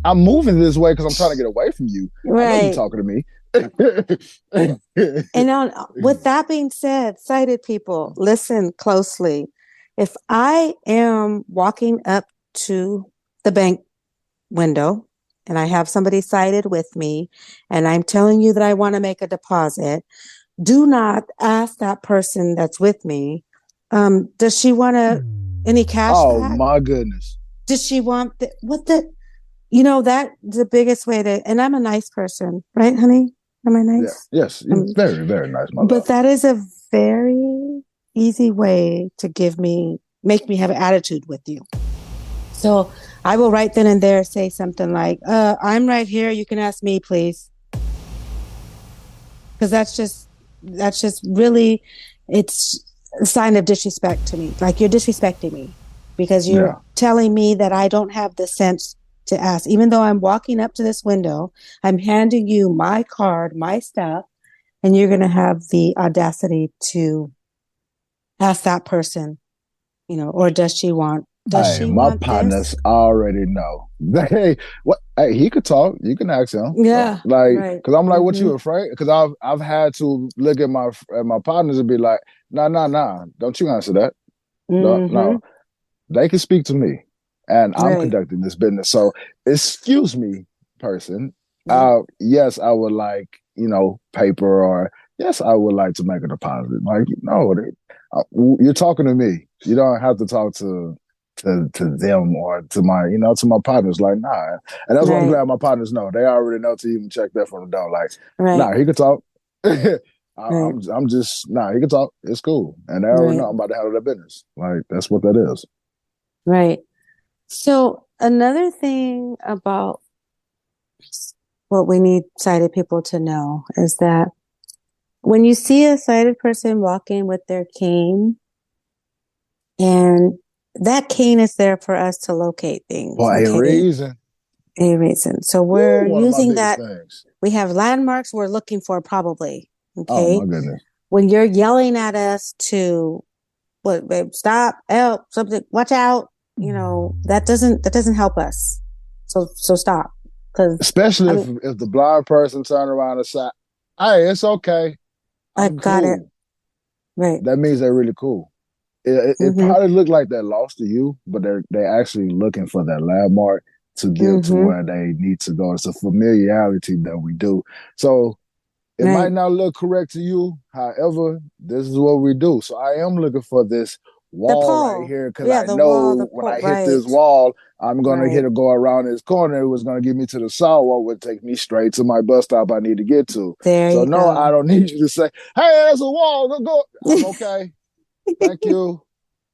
Speaker 1: I'm moving this way because I'm trying to get away from you. I know you're
Speaker 2: Right.
Speaker 1: talking to me.
Speaker 2: And with that being said, sighted people, listen closely. If I am walking up to the bank window and I have somebody sighted with me and I'm telling you that I want to make a deposit, do not ask that person that's with me, does she want any cash
Speaker 1: Oh
Speaker 2: back?
Speaker 1: my goodness.
Speaker 2: Does she want that the biggest way to, and I'm a nice person, right, honey? Am I nice?
Speaker 1: Yeah, yes, you're very, very nice, my
Speaker 2: But
Speaker 1: love.
Speaker 2: that is a very easy way to make me have an attitude with you. So I will right then and there say something like, I'm right here. You can ask me, please. Because that's just really, it's a sign of disrespect to me. Like you're disrespecting me because you're telling me that I don't have the sense to ask. Even though I'm walking up to this window, I'm handing you my card, my stuff, and you're going to have the audacity to ask that person, or does she want
Speaker 1: My partners
Speaker 2: this?
Speaker 1: already know. Hey, what? Hey, he could talk. You can ask him.
Speaker 2: Yeah,
Speaker 1: like,
Speaker 2: right.
Speaker 1: because I'm like, what you afraid? Because I've had to look at my partners and be like, nah, don't you answer that? No, they can speak to me, and I'm conducting this business. So, excuse me, person. Yes, I would like paper, or yes, I would like to make a deposit. Like, no, you're talking to me. You don't have to talk to them or to my partners. Like, nah. And that's why I'm glad my partners know. They already know to even check that from the door. Like, nah, he could talk. I'm just he can talk. It's cool. And they already know I'm about to handle their business. Like, that's what that is.
Speaker 2: Right. So another thing about what we need sighted people to know is that when you see a sighted person walking with their cane, and that cane is there for us to locate things.
Speaker 1: For a reason.
Speaker 2: A reason. So we're using that. Things. We have landmarks we're looking for probably. Okay.
Speaker 1: Oh my goodness.
Speaker 2: When you're yelling at us to babe, stop, help, something, watch out, that doesn't help us. So stop.
Speaker 1: Especially if the blind person turn around and say, hey, it's okay.
Speaker 2: I got it. Right.
Speaker 1: That means they're really cool. It probably looked like they're lost to you, but they're actually looking for that landmark to get to where they need to go. It's a familiarity that we do. So it might not look correct to you. However, this is what we do. So I am looking for this wall right here because I know when I hit this wall, I'm going to go around this corner. It was going to get me to the sidewalk, would take me straight to my bus stop I need to get to. So no, I don't need you to say, hey, there's a wall. Go. I'm okay. Thank you.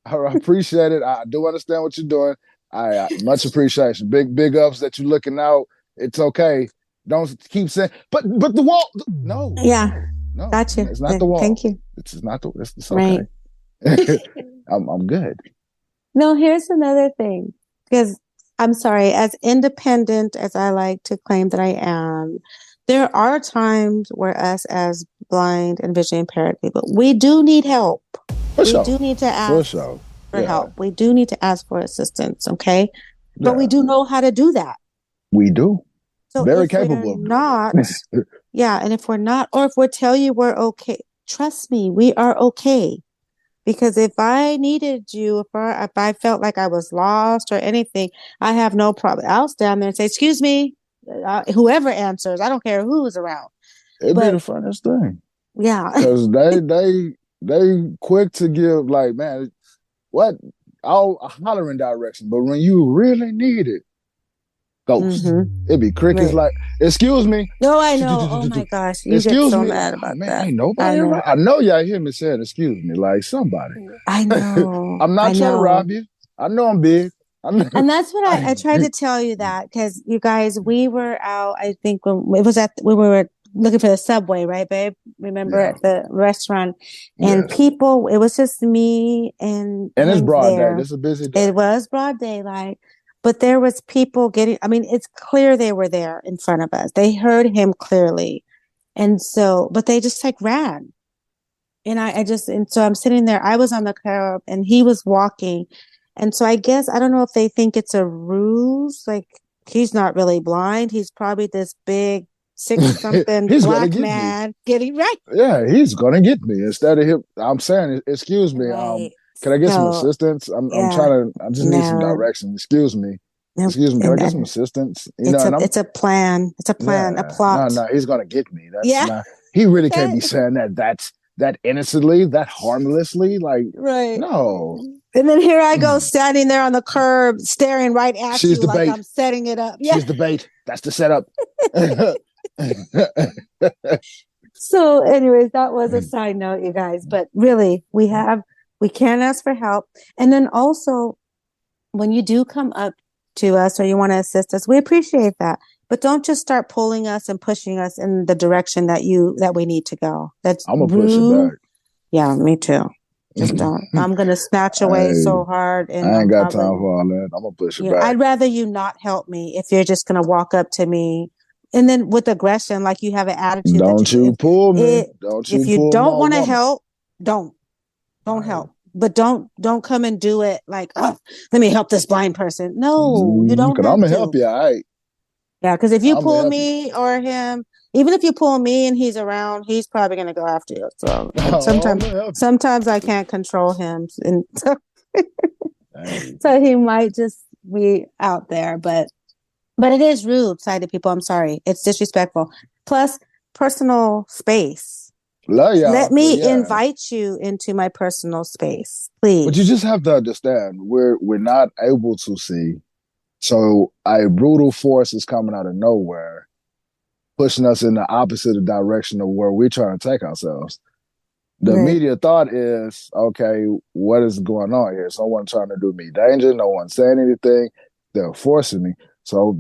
Speaker 1: I appreciate it. I do understand what you're doing. I much appreciation. Big ups that you're looking out. It's okay. Don't keep saying, but the wall. No.
Speaker 2: Yeah.
Speaker 1: No.
Speaker 2: Gotcha.
Speaker 1: It's not the wall.
Speaker 2: Thank you.
Speaker 1: It's not the. It's okay. Right. I'm good.
Speaker 2: No, here's another thing, because I'm sorry, as independent as I like to claim that I am, there are times where us as blind and visually impaired people, we do need help. We do need to ask for help. We do need to ask for assistance. Okay. But we do know how to do that.
Speaker 1: We do.
Speaker 2: So
Speaker 1: very capable of
Speaker 2: not, and if we're not, or if we tell you we're okay, trust me, we are okay. Because if I needed you, if I felt like I was lost or anything, I have no problem. I'll stand there and say, excuse me, whoever answers, I don't care who's around.
Speaker 1: It'd be the funnest thing.
Speaker 2: Yeah.
Speaker 1: Because they quick to give, like, man, what? I'll holler in direction. But when you really need it, ghost. It'd be crickets like, excuse me.
Speaker 2: No, I know. Oh my gosh. You get so mad about that.
Speaker 1: Ain't nobody around. I know y'all hear me saying excuse me, like somebody.
Speaker 2: I know.
Speaker 1: I'm not trying to rob you. I know I'm big.
Speaker 2: And that's what I tried to tell you that, because you guys, we were out, I think when we were looking for the subway, right, babe? Remember at the restaurant, and people, it was just me and
Speaker 1: it's broad day. It's a busy day.
Speaker 2: It was broad daylight, but there was people it's clear they were there in front of us. They heard him clearly. And so, but they just ran. And so I'm sitting there. I was on the curb and he was walking. And so I guess, I don't know if they think it's a ruse. Like, he's not really blind. He's probably this big 6-something black man getting right.
Speaker 1: Yeah, he's going to get me instead of him. I'm saying, excuse me.
Speaker 2: Right.
Speaker 1: Can I get some assistance? I just need some direction. Excuse me. Excuse me. Can I get some assistance?
Speaker 2: It's a plan. It's a plan, a plot.
Speaker 1: No, he's going to get me. That's not, he really can't be saying that innocently, that harmlessly. Like,
Speaker 2: right.
Speaker 1: No.
Speaker 2: And then here I go standing there on the curb, staring right at you like
Speaker 1: bait.
Speaker 2: I'm setting it up.
Speaker 1: Yeah. She's the bait. That's the setup.
Speaker 2: So anyways, that was a side note, you guys. But really, we can ask for help. And then also, when you do come up to us or you want to assist us, we appreciate that. But don't just start pulling us and pushing us in the direction that we need to go. That's
Speaker 1: I'm gonna push it back.
Speaker 2: Yeah, me too. Just don't. I'm gonna snatch away so hard. And
Speaker 1: I ain't got time for all that. I'm gonna push it back.
Speaker 2: I'd rather you not help me if you're just gonna walk up to me and then with aggression, like you have an attitude.
Speaker 1: Don't you pull me.
Speaker 2: If you don't want to help, don't help. But don't come and do it like, oh, let me help this blind person. No, you don't.
Speaker 1: I'm gonna help you. All right.
Speaker 2: Yeah, because if you pull me or him, even if you pull me and he's around, he's probably going to go after you. So sometimes I can't control him, and so he might just be out there. But it is rude, sighted people. I'm sorry, it's disrespectful. Plus, personal space. Let me invite you into my personal space, please.
Speaker 1: But you just have to understand, we're not able to see. So a brutal force is coming out of nowhere, pushing us in the opposite direction of where we're trying to take ourselves. The immediate thought is, okay, what is going on here? Someone trying to do me danger. No one saying anything. They're forcing me. So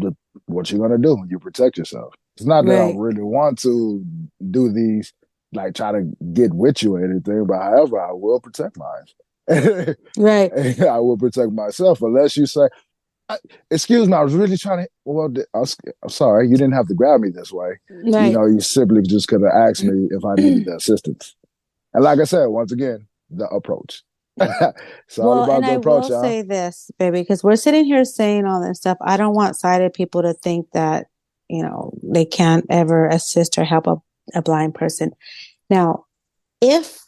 Speaker 1: what you going to do? You protect yourself. It's not that I really want to do these, like try to get with you or anything, but however, I will protect mine.
Speaker 2: Right.
Speaker 1: I will protect myself unless you say, excuse me, I was really trying to. Well, I'm sorry, you didn't have to grab me this way. Right. You simply just could have asked me if I needed the assistance. And like I said, once again, the approach. It's all about the approach.
Speaker 2: I will say this, baby, because we're sitting here saying all this stuff. I don't want sighted people to think that they can't ever assist or help a blind person. Now, if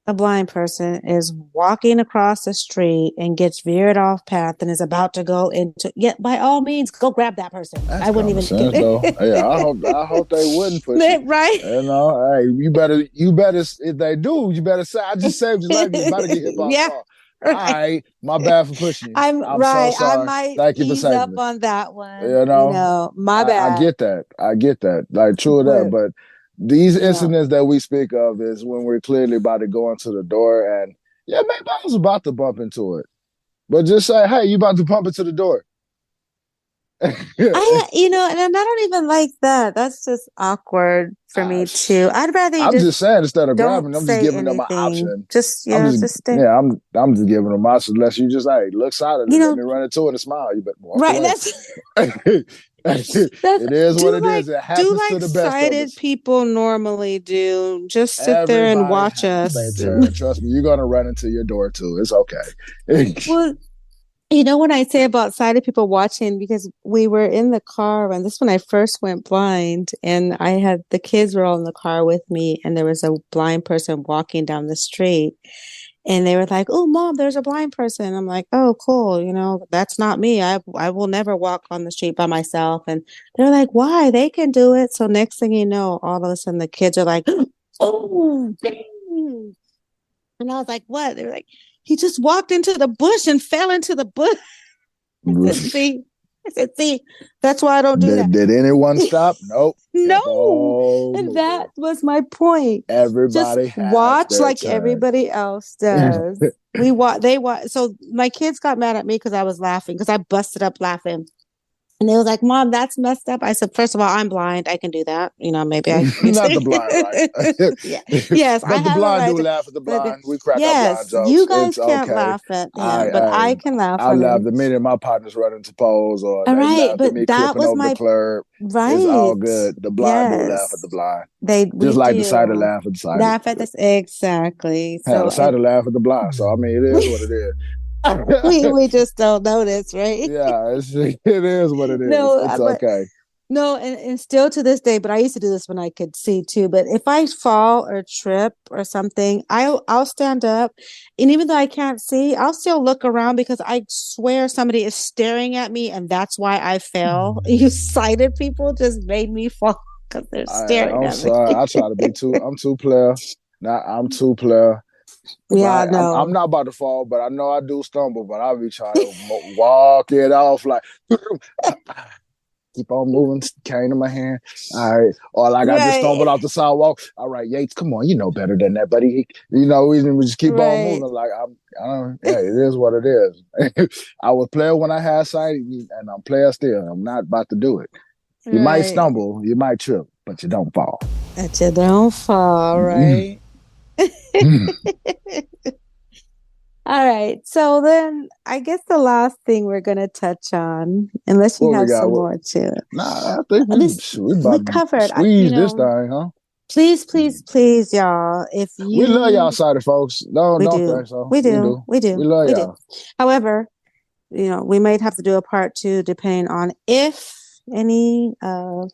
Speaker 2: a blind person is walking across the street and gets veered off path and is about to go into, by all means, go grab that person.
Speaker 1: That's
Speaker 2: I wouldn't even
Speaker 1: sense, though. Yeah, I hope they wouldn't push it.
Speaker 2: Right.
Speaker 1: Hey, you better if they do, you better say, I just saved your life, you better get hit by a car. Right. All right, my bad for pushing you. I'm right. So sorry.
Speaker 2: I might
Speaker 1: Thank you for saving
Speaker 2: up
Speaker 1: me.
Speaker 2: On that one.
Speaker 1: My bad. I get that. Like true of that, but these incidents that we speak of is when we're clearly about to go into the door and maybe I was about to bump into it. But just say, hey, you about to bump into the door.
Speaker 2: And I don't even like that. That's just awkward for me too. I'd rather
Speaker 1: I'm just saying instead of grabbing, I'm just giving them an option.
Speaker 2: Just stay.
Speaker 1: I'm just giving them an option. Unless you just look silent and let me run into it and smile. You better walk away. It is what it is. It happens to the best of us.
Speaker 2: Sighted people normally do. Just sit there and watch us.
Speaker 1: Trust me, you're gonna run into your door too. It's okay.
Speaker 2: Well, what I say about sighted people watching, because we were in the car and this when I first went blind, and I had the kids were all in the car with me, and there was a blind person walking down the street. And they were like, "Oh, Mom, there's a blind person." I'm like, "Oh, cool. That's not me. I will never walk on the street by myself." And they're like, "Why? They can do it." So next thing you know, all of a sudden the kids are like, "Oh, dang." And I was like, "What?" They were like, "He just walked into the bush and fell into the bush." I said, see, that's why I don't do that.
Speaker 1: Did anyone stop? Nope.
Speaker 2: No. And that was my point.
Speaker 1: Everybody
Speaker 2: just watch like turn. Everybody else does. They watch. So my kids got mad at me because I was laughing, because I busted up laughing. And they was like, Mom, that's messed up. I said, first of all, I'm blind. I can do that. Maybe I
Speaker 1: Not the blind, right?
Speaker 2: yeah. Yes, I
Speaker 1: But the
Speaker 2: have a
Speaker 1: blind
Speaker 2: right
Speaker 1: do
Speaker 2: to,
Speaker 1: laugh at the
Speaker 2: but
Speaker 1: blind. We crack our blind
Speaker 2: yes, you
Speaker 1: jokes.
Speaker 2: guys
Speaker 1: It's
Speaker 2: can't
Speaker 1: okay.
Speaker 2: laugh at
Speaker 1: I
Speaker 2: him, but I can laugh
Speaker 1: I
Speaker 2: at
Speaker 1: laugh
Speaker 2: him.
Speaker 1: the minute my partners run into poles or
Speaker 2: All
Speaker 1: they
Speaker 2: right,
Speaker 1: laugh at
Speaker 2: but
Speaker 1: me
Speaker 2: that
Speaker 1: clipping
Speaker 2: was
Speaker 1: over the
Speaker 2: my
Speaker 1: curb. It's all
Speaker 2: right.
Speaker 1: good. The blind do laugh at the
Speaker 2: Yes,
Speaker 1: blind.
Speaker 2: we
Speaker 1: Just like the sighted
Speaker 2: do
Speaker 1: laugh at the sighted.
Speaker 2: laugh at this exactly.
Speaker 1: Had
Speaker 2: So,
Speaker 1: a sighted laugh at the blind. So I mean, it is what it is.
Speaker 2: we just don't notice, right?
Speaker 1: Yeah, it is what it is.
Speaker 2: No,
Speaker 1: It's
Speaker 2: but
Speaker 1: okay.
Speaker 2: no, and still to this day, but I used to do this when I could see too. But if I fall or trip or something, I'll stand up, and even though I can't see, I'll still look around because I swear somebody is staring at me, and that's why I fell. You sighted people just made me fall because they're staring
Speaker 1: I'm
Speaker 2: at me.
Speaker 1: sorry. I try to be too. I'm too player. I'm too player.
Speaker 2: Yeah,
Speaker 1: I'm
Speaker 2: no.
Speaker 1: not about to fall, but I know I do stumble. But I'll be trying to walk it off like keep on moving, cane in my hand. All right, or like I just
Speaker 2: Right,
Speaker 1: stumbled off the sidewalk. All right, Yates, come on, you know better than that, buddy. We just keep on
Speaker 2: right,
Speaker 1: moving. Like yeah, it is what it is. I was player when I had sight, and I'm player still. I'm not about to do it. You might
Speaker 2: right.
Speaker 1: stumble, you might trip, but you don't fall.
Speaker 2: That you don't fall, right? All right. So then I guess the last thing we're going to touch on, unless you
Speaker 1: What we
Speaker 2: have
Speaker 1: got?
Speaker 2: some more too.
Speaker 1: Nah, I think
Speaker 2: Let me,
Speaker 1: we
Speaker 2: we
Speaker 1: about to
Speaker 2: covered,
Speaker 1: squeeze this thing, huh?
Speaker 2: please, please, please, y'all, if
Speaker 1: We love y'all
Speaker 2: you,
Speaker 1: sighted folks.
Speaker 2: we
Speaker 1: Don't
Speaker 2: do,
Speaker 1: think so.
Speaker 2: we
Speaker 1: We
Speaker 2: do,
Speaker 1: do.
Speaker 2: we
Speaker 1: We
Speaker 2: do,
Speaker 1: love
Speaker 2: we do.
Speaker 1: y'all.
Speaker 2: However, we might have to do a part 2 depending on if any of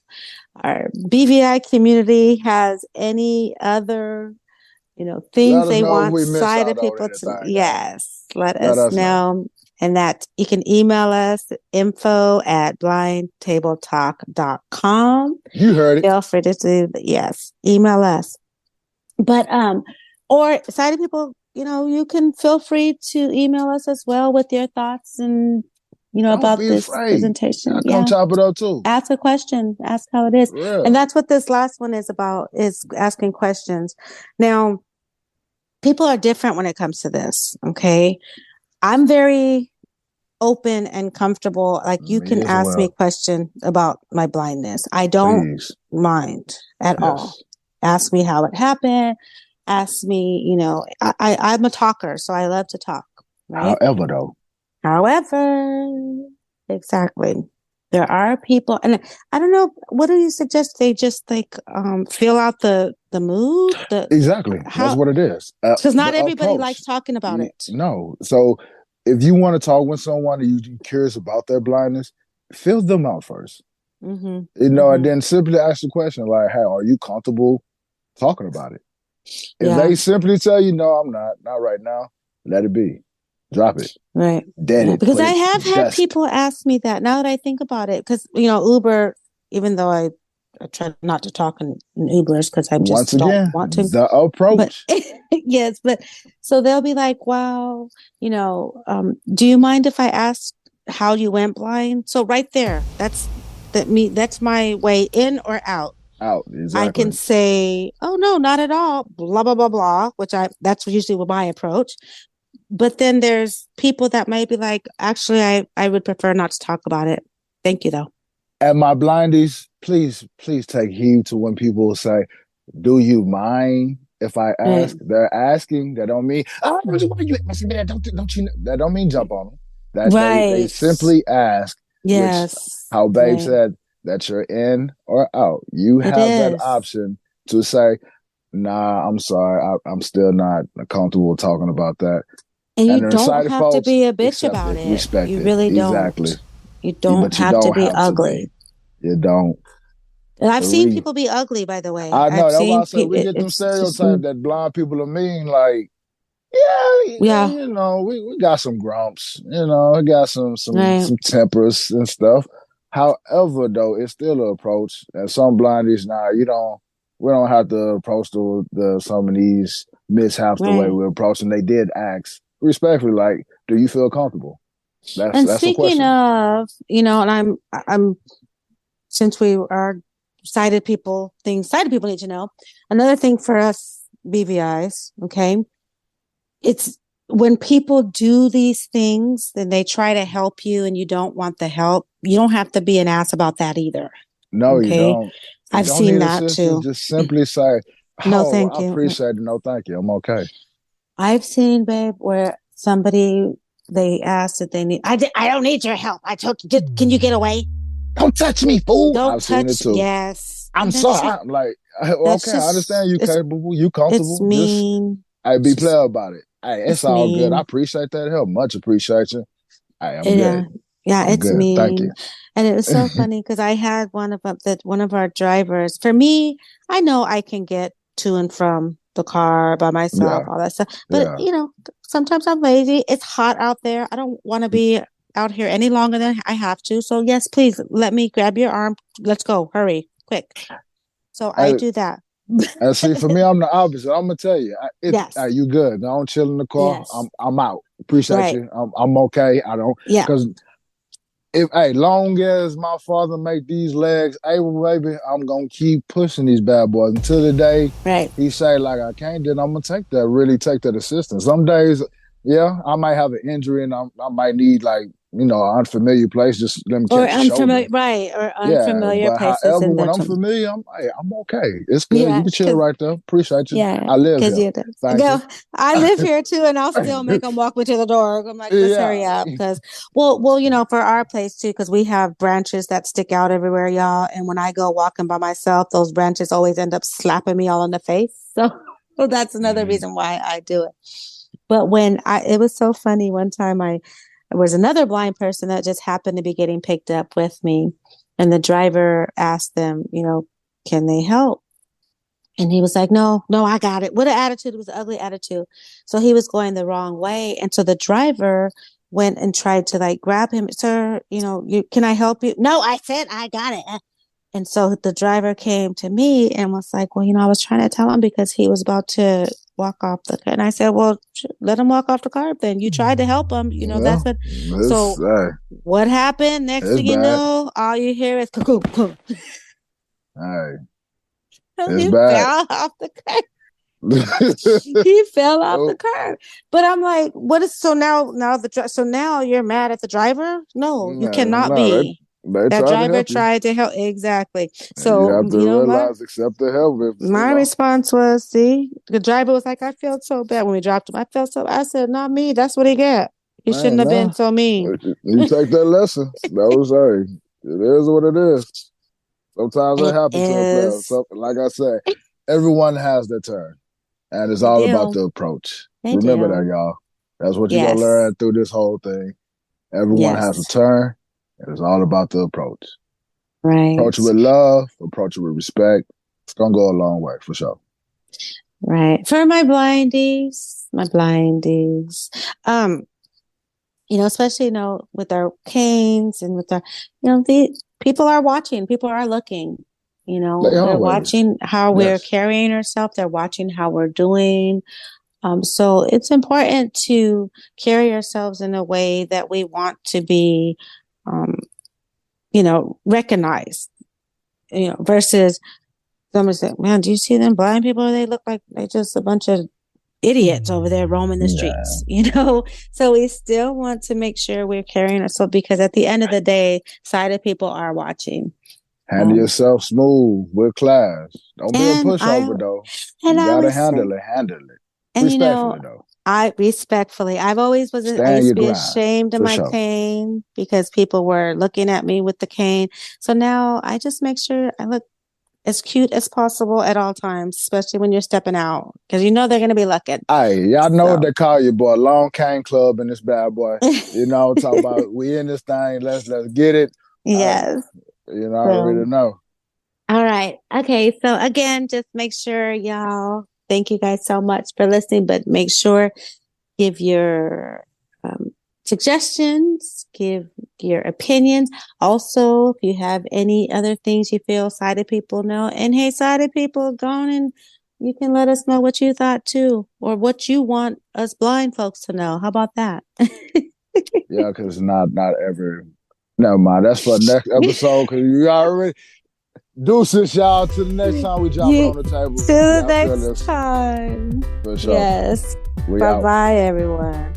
Speaker 2: our BVI community has any other
Speaker 1: Let
Speaker 2: things
Speaker 1: us
Speaker 2: they
Speaker 1: know if
Speaker 2: want
Speaker 1: we miss
Speaker 2: sighted
Speaker 1: out on
Speaker 2: people to,
Speaker 1: anything, y'all.
Speaker 2: yes, let
Speaker 1: Let
Speaker 2: us
Speaker 1: us know.
Speaker 2: know. And that you can email us info@blindtabletalk.com.
Speaker 1: You heard it.
Speaker 2: Feel free to do, yes, email us. But, or sighted people, you can feel free to email us as well with your thoughts and,
Speaker 1: Don't
Speaker 2: about
Speaker 1: be
Speaker 2: this
Speaker 1: afraid.
Speaker 2: presentation.
Speaker 1: Y'all come
Speaker 2: Yeah.
Speaker 1: chop it up too.
Speaker 2: Ask a question, ask how it is. And that's what this last one is about, is asking questions. Now, people are different when it comes to this. Okay. I'm very open and comfortable. Like, you can ask me a question about my blindness. I don't mind at all. Ask me how it happened. Ask me, I'm a talker, so I love to talk. Right. However, exactly. There are people, and I don't know, what do you suggest? They just fill out the mood?
Speaker 1: Exactly. That's what it is.
Speaker 2: Because not everybody likes talking about it.
Speaker 1: No. So if you want to talk with someone and you're curious about their blindness, fill them out first.
Speaker 2: Mm-hmm.
Speaker 1: And then simply ask the question like, hey, are you comfortable talking about it? If they simply tell you, no, I'm not right now, let it be. Drop it.
Speaker 2: Right.
Speaker 1: Dead it.
Speaker 2: Because I have had people ask me that, now that I think about it, because, Uber, even though I try not to talk in Ubers because I just don't want to.
Speaker 1: The approach.
Speaker 2: But, yes, but so they'll be like, wow, do you mind if I ask how you went blind? So right there, that's my way in or out.
Speaker 1: Exactly.
Speaker 2: I can say, oh no, not at all, blah, blah, blah, blah, that's usually my approach. But then there's people that might be like, actually, I would prefer not to talk about it. Thank you, though.
Speaker 1: And my blindies, please take heed to when people say, do you mind if I ask? They're asking. That don't mean, why you asking me that? Don't you know? That don't mean jump on them. That they simply ask, which, how Babe said, that you're in or out. You have that option to say, nah, I'm sorry. I'm still not comfortable talking about that.
Speaker 2: And you don't have to be a bitch about it.
Speaker 1: Respect
Speaker 2: you really don't.
Speaker 1: Exactly.
Speaker 2: You don't have to be ugly.
Speaker 1: You don't.
Speaker 2: And I've seen people be ugly, by the way.
Speaker 1: I know. That's why I said we get them stereotypes that blind people are mean. Like, yeah. We got some grumps. We got some tempers and stuff. However, though, it's still an approach. And some blindies, we don't have to approach some of these mishaps the way we're approaching. They did ask respectfully, like, do you feel comfortable? That's
Speaker 2: speaking of, and I'm since we are sighted people need to know. Another thing for us BVIs, okay, it's when people do these things and they try to help you and you don't want the help, you don't have to be an ass about that either.
Speaker 1: No, okay? You don't.
Speaker 2: I've seen that too.
Speaker 1: Just simply say,
Speaker 2: no, thank you.
Speaker 1: I appreciate it. No, thank you. I'm okay.
Speaker 2: I've seen, babe, where somebody, they asked if they need, I don't need your help. I told you, can you get away?
Speaker 1: Don't touch me, fool.
Speaker 2: I've seen it too. Yes.
Speaker 1: I'm sorry. I'm like, okay, I understand you capable, you comfortable.
Speaker 2: It's mean.
Speaker 1: Just, be clear about it. Hey, it's all mean. Good. I appreciate that help. Much appreciation. Hey, I'm good.
Speaker 2: Yeah,
Speaker 1: I'm
Speaker 2: it's
Speaker 1: good.
Speaker 2: mean.
Speaker 1: Thank you.
Speaker 2: And it was so funny because I had one of our drivers. For me, I know I can get to and from the car by myself, all that stuff. But sometimes I'm lazy. It's hot out there. I don't want to be out here any longer than I have to. So yes, please let me grab your arm. Let's go. Hurry, quick. So I do that.
Speaker 1: And see, for me, I'm the opposite. I'm gonna tell you, you good? Don't chill in the car. Yes. I'm out. Appreciate you. I'm okay. I don't. Yeah. Because long as my father make these legs able, baby, I'm gonna keep pushing these bad boys until the day he say like I can't. Then I'm gonna really take that assistance. Some days, I might have an injury and I might need like an unfamiliar place. Just let me catch the shoulder.
Speaker 2: Right, or unfamiliar places.
Speaker 1: However, when I'm familiar, I'm okay. It's good. You can chill right there. Appreciate you. Yeah, I live here.
Speaker 2: I live here too, and I'll still make them walk me to the door. I'm like, let's hurry up, because well, for our place too, because we have branches that stick out everywhere, y'all. And when I go walking by myself, those branches always end up slapping me all in the face. So that's another reason why I do it. But it was so funny one time there was another blind person that just happened to be getting picked up with me. And the driver asked them, can they help? And he was like, no, I got it. What an attitude. It was an ugly attitude. So he was going the wrong way. And so the driver went and tried to like grab him. Sir, can I help you? No, I said I got it. And so the driver came to me and was like, well, I was trying to tell him because he was about to walk off the car. And I said, well, let him walk off the car then. You tried to help him. That's what. So what happened? Next thing you know, all you hear is cuckoo.
Speaker 1: Hey,
Speaker 2: he fell off the curb. He fell off the curb. But I'm like, what is so now you're mad at the driver? No, you cannot be. That driver tried to help. Exactly. So
Speaker 1: you have to realize, accept the help.
Speaker 2: My response was, see, the driver was like, I felt so bad when we dropped him. I said, not me. That's what he got. He shouldn't have been so mean.
Speaker 1: You take that lesson. It is what it is. Sometimes it happens to a player. So, like I said, everyone has their turn. And it's all about the approach. Remember that, y'all. That's what you're going to learn through this whole thing. Everyone has a turn. It's all about the approach.
Speaker 2: Right.
Speaker 1: Approach it with love, approach it with respect. It's going to go a long way, for sure.
Speaker 2: Right. For my blindies, especially, with our canes and with our, the people are watching, people are looking, they're watching how we're carrying ourselves. They're watching how we're doing. So it's important to carry ourselves in a way that we want to be recognized, versus someone saying, man, do you see them blind people? They look like they're just a bunch of idiots over there roaming the streets, So we still want to make sure we're carrying ourselves, because at the end of the day, sighted people are watching.
Speaker 1: Handle yourself smooth with class. Don't be a pushover, though. You got to handle it.
Speaker 2: And
Speaker 1: respectfully, though.
Speaker 2: I've always I used to be ashamed of my cane because people were looking at me with the cane. So now I just make sure I look as cute as possible at all times, especially when you're stepping out, because they're going to be looking.
Speaker 1: Hey, y'all know what they call you, boy. Long cane club in this bad boy. Talk about we in this thing. Let's get it.
Speaker 2: Yes.
Speaker 1: I already know.
Speaker 2: All right. Okay. So again, just make sure, y'all. Thank you guys so much for listening, but make sure give your suggestions, give your opinions. Also, if you have any other things you feel sighted people know, and hey, sighted people, go on and you can let us know what you thought too, or what you want us blind folks to know. How about that?
Speaker 1: Yeah, because not every. Never mind. That's for the next episode, because you already. Deuces, y'all. To the next time we drop it on the table.
Speaker 2: To the next time.
Speaker 1: For sure.
Speaker 2: Yes. Bye-bye, everyone.